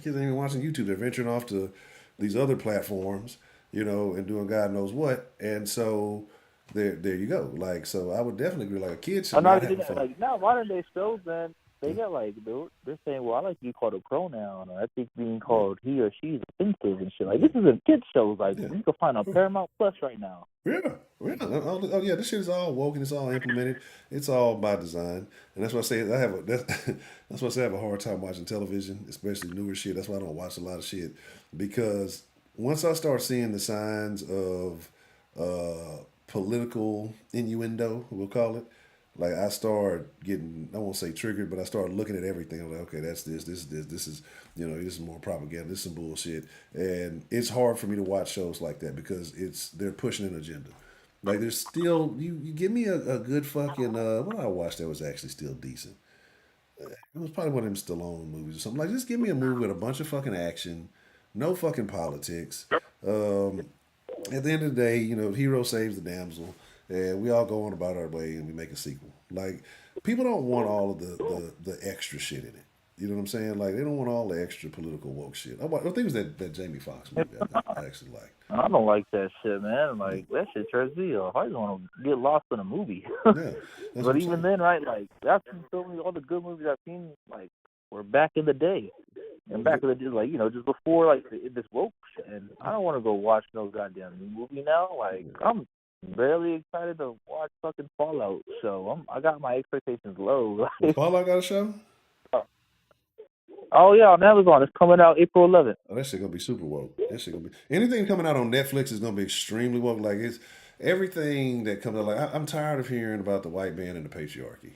[SPEAKER 1] kids ain't even watching YouTube. They're venturing off to these other platforms, and doing God knows what. And so there you go. Like, so I would definitely agree. Like, a kid
[SPEAKER 2] I'm
[SPEAKER 1] should
[SPEAKER 2] not
[SPEAKER 1] not have
[SPEAKER 2] even
[SPEAKER 1] a phone.
[SPEAKER 2] like now modern day shows, man. they got like they're saying, well, I like to be called a pronoun, or I think being called he or she is offensive and shit. Like this is a kids show. Like
[SPEAKER 1] Yeah.
[SPEAKER 2] you can find on Paramount Plus right now.
[SPEAKER 1] Yeah, yeah. Oh, yeah, this shit is all woke and it's all implemented. It's all by design, and that's why I say that's why I say I have a hard time watching television, especially newer shit. That's why I don't watch a lot of shit because once I start seeing the signs of political innuendo, we'll call it, like I start getting, I won't say triggered, but I start looking at everything. I'm like, okay, that's this is, this is more propaganda, this is some bullshit, and it's hard for me to watch shows like that because they're pushing an agenda. Like there's still you give me a good fucking what did I watched that was actually still decent. It was probably one of them Stallone movies or something. Like just give me a movie with a bunch of fucking action, no fucking politics. Um, at the end of the day, hero saves the damsel, and we all go on about our way, and we make a sequel. Like people don't want all of the extra shit in it. You know what I'm saying? Like they don't want all the extra political woke shit. I think it was that Jamie Foxx movie I actually liked.
[SPEAKER 2] I don't like that shit, man. Like that shit turns me off. I just want to get lost in a movie.
[SPEAKER 1] Yeah, that's what
[SPEAKER 2] But
[SPEAKER 1] I'm
[SPEAKER 2] even
[SPEAKER 1] saying.
[SPEAKER 2] then, right? Like that's so many all the good movies I've seen. Like were back in the day, and back in the day, like just before like this woke shit. And I don't want to go watch no goddamn new movie now. Like I'm barely excited to watch fucking Fallout. So I got my expectations low.
[SPEAKER 1] Fallout got a show?
[SPEAKER 2] Oh yeah, on Amazon. It's coming out April 11th.
[SPEAKER 1] Oh, that shit gonna be super woke. That shit gonna be anything coming out on Netflix is gonna be extremely woke. Like it's everything that comes out. Like I'm tired of hearing about the white man and the patriarchy.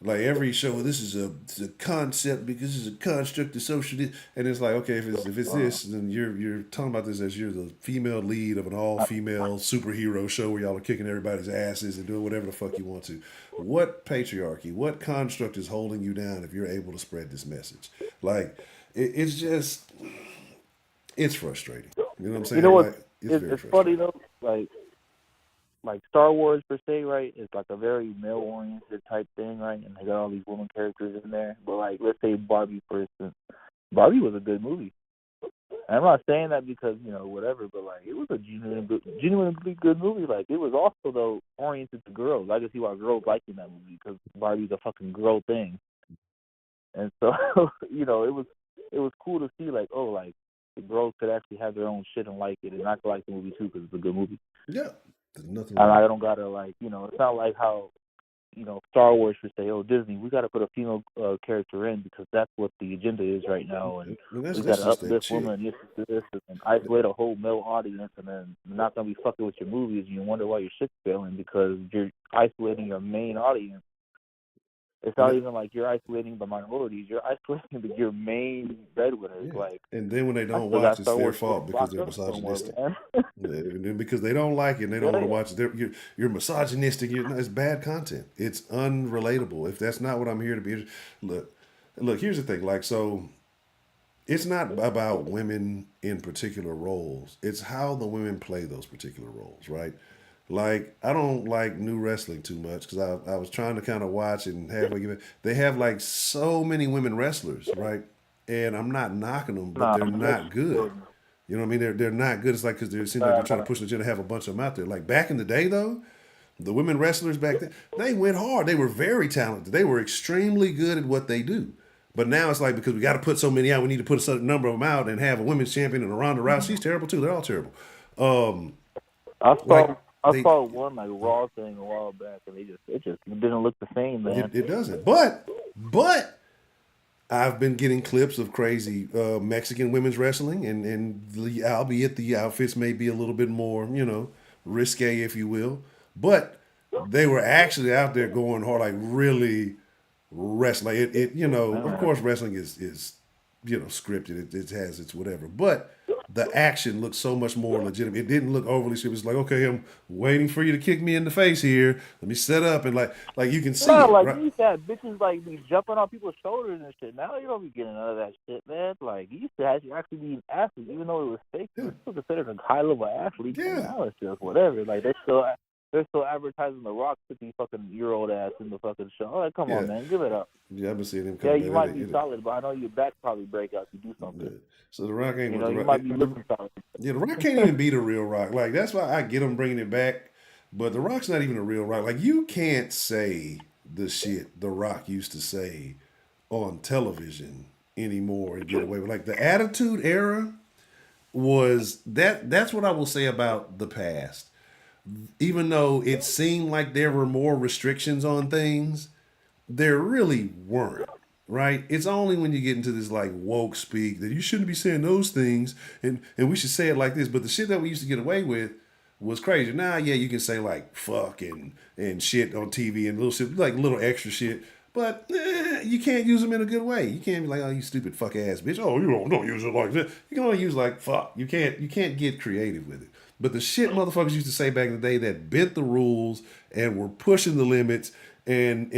[SPEAKER 1] Like every show, it's a concept because it's a construct of socialism, and it's like okay, if it's this, then you're talking about this as you're the female lead of an all female superhero show where y'all are kicking everybody's asses and doing whatever the fuck you want to. What patriarchy? What construct is holding you down if you're able to spread this message? Like it's just it's frustrating. You know what I'm
[SPEAKER 2] You know
[SPEAKER 1] saying?
[SPEAKER 2] what?
[SPEAKER 1] Like it's very
[SPEAKER 2] It's funny
[SPEAKER 1] frustrating.
[SPEAKER 2] though. Like Star Wars per se, right? It's like a very male oriented type thing, right? And they got all these woman characters in there. But like, let's say Barbie, for instance. Barbie was a good movie. And I'm not saying that because whatever, but like it was a genuinely good movie. Like it was also though oriented to girls. I can see why girls liking that movie because Barbie's a fucking girl thing. And so it was cool to see like like the girls could actually have their own shit and like it and not like the movie too because it's a good movie.
[SPEAKER 1] Yeah, there's nothing
[SPEAKER 2] And
[SPEAKER 1] wrong
[SPEAKER 2] I
[SPEAKER 1] with
[SPEAKER 2] don't gotta it's not like how Star Wars should say, oh Disney, we gotta put a female character in because that's what the agenda is right now, and
[SPEAKER 1] it. And that's
[SPEAKER 2] we
[SPEAKER 1] that's
[SPEAKER 2] gotta
[SPEAKER 1] just that
[SPEAKER 2] uplift
[SPEAKER 1] chick.
[SPEAKER 2] women, this, and isolate a whole male audience, and then they're not gonna be fucking with your movies, and you wonder why your shit's failing because you're isolating your main audience. It's
[SPEAKER 1] And
[SPEAKER 2] not
[SPEAKER 1] that,
[SPEAKER 2] even like you're isolating the minorities; you're isolating your main breadwinners.
[SPEAKER 1] yeah.
[SPEAKER 2] Like
[SPEAKER 1] And then when they
[SPEAKER 2] I
[SPEAKER 1] don't
[SPEAKER 2] still
[SPEAKER 1] watch,
[SPEAKER 2] got
[SPEAKER 1] it's
[SPEAKER 2] Star
[SPEAKER 1] their
[SPEAKER 2] Wars
[SPEAKER 1] fault because
[SPEAKER 2] locked
[SPEAKER 1] they're
[SPEAKER 2] up somewhere,
[SPEAKER 1] misogynistic.
[SPEAKER 2] man.
[SPEAKER 1] And then because they don't like it and they don't
[SPEAKER 2] Yeah,
[SPEAKER 1] want to
[SPEAKER 2] yeah.
[SPEAKER 1] watch it, you're misogynistic. It's bad content. It's unrelatable. If that's not what I'm here to be, look, here's the thing. Like, so it's not about women in particular roles. It's how the women play those particular roles, right? Like, I don't like new wrestling too much because I was trying to kind of watch and halfway give it. They have like so many women wrestlers, right? And I'm not knocking them, but
[SPEAKER 2] Nah,
[SPEAKER 1] they're
[SPEAKER 2] man, that's
[SPEAKER 1] not good. You know what I mean? They're not good. It's like because it seems like they're trying to push the agenda to have a bunch of them out there. Like back in the day, though, the women wrestlers back then, they went hard. They were very talented. They were extremely good at what they do. But now it's like because we got to put so many out, we need to put a certain number of them out and have a women's champion and a Ronda Rousey. She's terrible too. They're all terrible. Um,
[SPEAKER 2] I
[SPEAKER 1] like
[SPEAKER 2] saw I
[SPEAKER 1] they,
[SPEAKER 2] saw one like Raw thing a while back, and it just didn't look the same, man.
[SPEAKER 1] it doesn't. But I've been getting clips of crazy Mexican women's wrestling, albeit the outfits may be a little bit more, risque, if you will. But they were actually out there going hard, like really wrestling. Of
[SPEAKER 2] Man,
[SPEAKER 1] course, wrestling is scripted. It has its whatever, but the action looked so much more legitimate. It didn't look overly scripted. It's like, okay, I'm waiting for you to kick me in the face here. Let me set up and like you can see
[SPEAKER 2] yeah,
[SPEAKER 1] it,
[SPEAKER 2] like
[SPEAKER 1] right?
[SPEAKER 2] you used to have bitches like be jumping on people's shoulders and shit. Now you don't be getting none of that shit, man. Like you used to actually be an athlete, even though it was fake. You
[SPEAKER 1] Yeah,
[SPEAKER 2] were still considered a high level athlete. And
[SPEAKER 1] yeah.
[SPEAKER 2] now it's just whatever. Like they're still advertising the Rock 50-fucking-year-old ass in the fucking show. Like, come
[SPEAKER 1] Yeah,
[SPEAKER 2] on, man, give it up.
[SPEAKER 1] yeah, I've been seeing him
[SPEAKER 2] Yeah,
[SPEAKER 1] come
[SPEAKER 2] you might
[SPEAKER 1] back.
[SPEAKER 2] be solid, but I know your back probably break out if you do
[SPEAKER 1] Yeah.
[SPEAKER 2] something.
[SPEAKER 1] So the Rock ain't with the
[SPEAKER 2] You
[SPEAKER 1] Rock.
[SPEAKER 2] might be looking solid.
[SPEAKER 1] Yeah, the Rock can't even be the real Rock. Like that's why I get him bringing it back, but the Rock's not even a real Rock. Like you can't say the shit The Rock used to say on television anymore and get away with. Like the Attitude Era was that's what I will say about the past. Even though it seemed like there were more restrictions on things, there really weren't. Right? It's only when you get into this like woke speak that you shouldn't be saying those things and we should say it like this. But the shit that we used to get away with was crazy. Now, yeah, you can say like fuck and shit on TV and little shit, like little extra shit. But you can't use them in a good way. You can't be like, "Oh, you stupid fuck ass bitch." Oh, you don't use it like that. You can only use like fuck. You can't get creative with it. But the shit motherfuckers used to say back in the day that bent the rules and were pushing the limits, and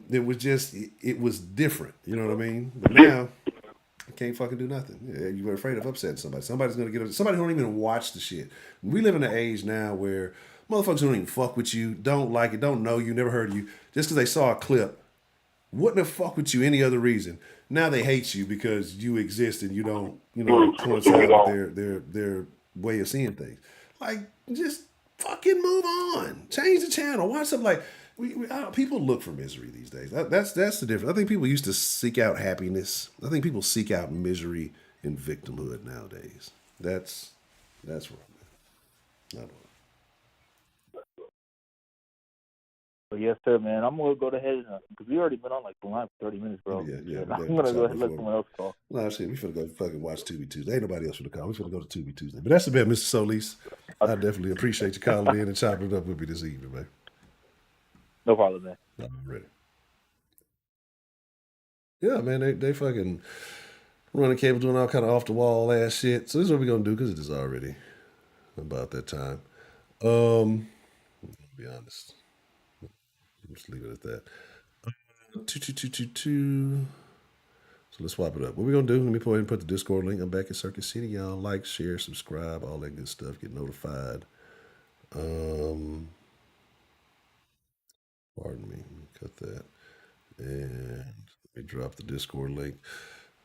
[SPEAKER 1] it was just it was different. You know what I mean? But now you can't fucking do nothing. Yeah, you were afraid of upsetting somebody. Somebody's gonna get somebody who don't even watch the shit. We live in an age now where motherfuckers who don't even fuck with you, don't like it, don't know you, never heard of you, just because they saw a clip, wouldn't have fucked with you any other reason. Now they hate you because you exist and you don't, coincide with their way of seeing things. Like, just fucking move on. Change the channel. Watch something like people look for misery these days. That's the difference. I think people used to seek out happiness. I think people seek out misery and victimhood nowadays. That's where I'm at. I don't
[SPEAKER 2] But yes, sir, man. I'm gonna go ahead because we already been on like the line for 30 minutes,
[SPEAKER 1] know.
[SPEAKER 2] bro.
[SPEAKER 1] Yeah, yeah.
[SPEAKER 2] And
[SPEAKER 1] We
[SPEAKER 2] I'm
[SPEAKER 1] got
[SPEAKER 2] gonna go
[SPEAKER 1] time
[SPEAKER 2] ahead and let
[SPEAKER 1] before.
[SPEAKER 2] someone else talk.
[SPEAKER 1] No, shit, we finna go fucking watch Tubi Tuesday. Ain't nobody else finna call. We finna go to Tubi Tuesday. But that's the bet, Mr. Solis. I definitely appreciate you calling in and chopping it up with me this evening, man.
[SPEAKER 2] No problem, man.
[SPEAKER 1] I'm ready. Yeah, man, they fucking running cable, doing all kind of off the wall ass shit. So this is what we're gonna do because it is already about that time. To be honest, just leave it at that. Two two two two two. So let's swap it up. What we gonna do? Let me go ahead and put the Discord link. I'm back in Circuit City, y'all. Like, share, subscribe, all that good stuff. Get notified. Um, pardon me. Let me cut that. And let me drop the Discord link.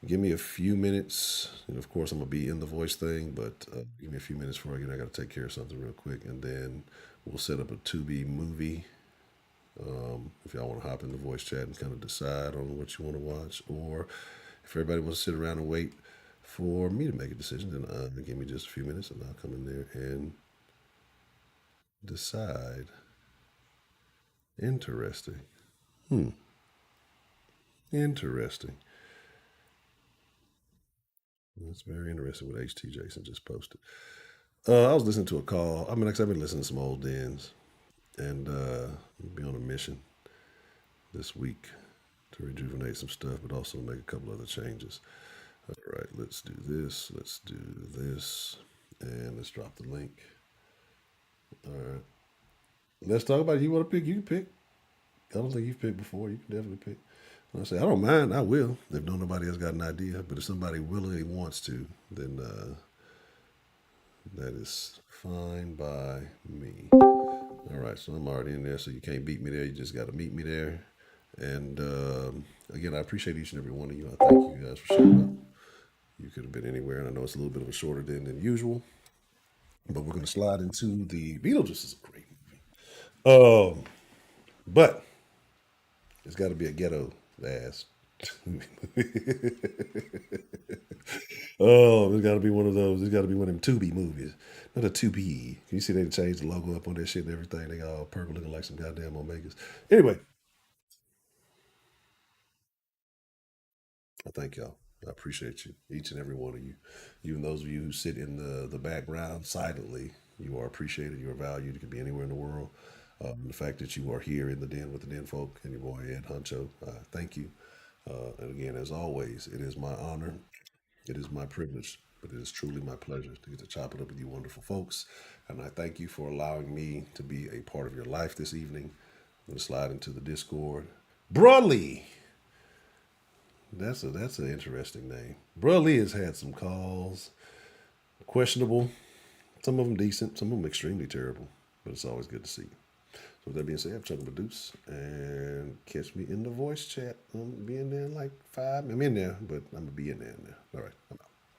[SPEAKER 1] Give me a few minutes. And of course, I'm going to be in the voice thing, but give me a few minutes before I get. I got to take care of something real quick. And then we'll set up a Tubi movie. If y'all want to hop in the voice chat and kind of decide on what you want to watch, or if everybody wants to sit around and wait for me to make a decision, then give me just a few minutes and I'll come in there and decide. Interesting. Interesting. That's very interesting what HT Jason just posted. I was listening to a call. I mean, like I've been listening to some old dens, and I'll be on a mission this week to rejuvenate some stuff, but also make a couple other changes. All right, let's do this. Let's do this, and let's drop the link. All right, let's talk about it. You want to pick? You can pick. I don't think you've picked before. You can definitely pick. I say I don't mind. I will if nobody else got an idea. But if somebody willingly wants to, then that is fine by me. All right, so I'm already in there, so you can't beat me there. You just got to meet me there. And again, I appreciate each and every one of you. I thank you guys for showing up. You could have been anywhere, and I know it's a little bit of a shorter than usual, but we're going to slide into the Beetlejuice is a great movie. But it's got to be a ghetto ass. Oh, it's got to be one of those. It's got to be one of them Tubi movies, not a Tubi. Can you see they changed the logo up on that shit and everything? They got all purple, looking like some goddamn Omegas. Anyway, I thank y'all. I appreciate you, each and every one of you. Even those of you who sit in the background silently, you are appreciated. You are valued. You can be anywhere in the world. The fact that you are here in the den with the den folk and your boy Ed Huncho, thank you. And again, as always, it is my honor. It is my privilege, but it is truly my pleasure to get to chop it up with you wonderful folks. And I thank you for allowing me to be a part of your life this evening. I'm going to slide into the Discord. Broadly, that's an interesting name. Broadly has had some calls, questionable, some of them decent, some of them extremely terrible, but it's always good to see you. So with that being said, I'm Chuck Deuce, and catch me in the voice chat. I'm be in there in like 5. I'm in there, but I'm gonna be in there. All right, I'm out.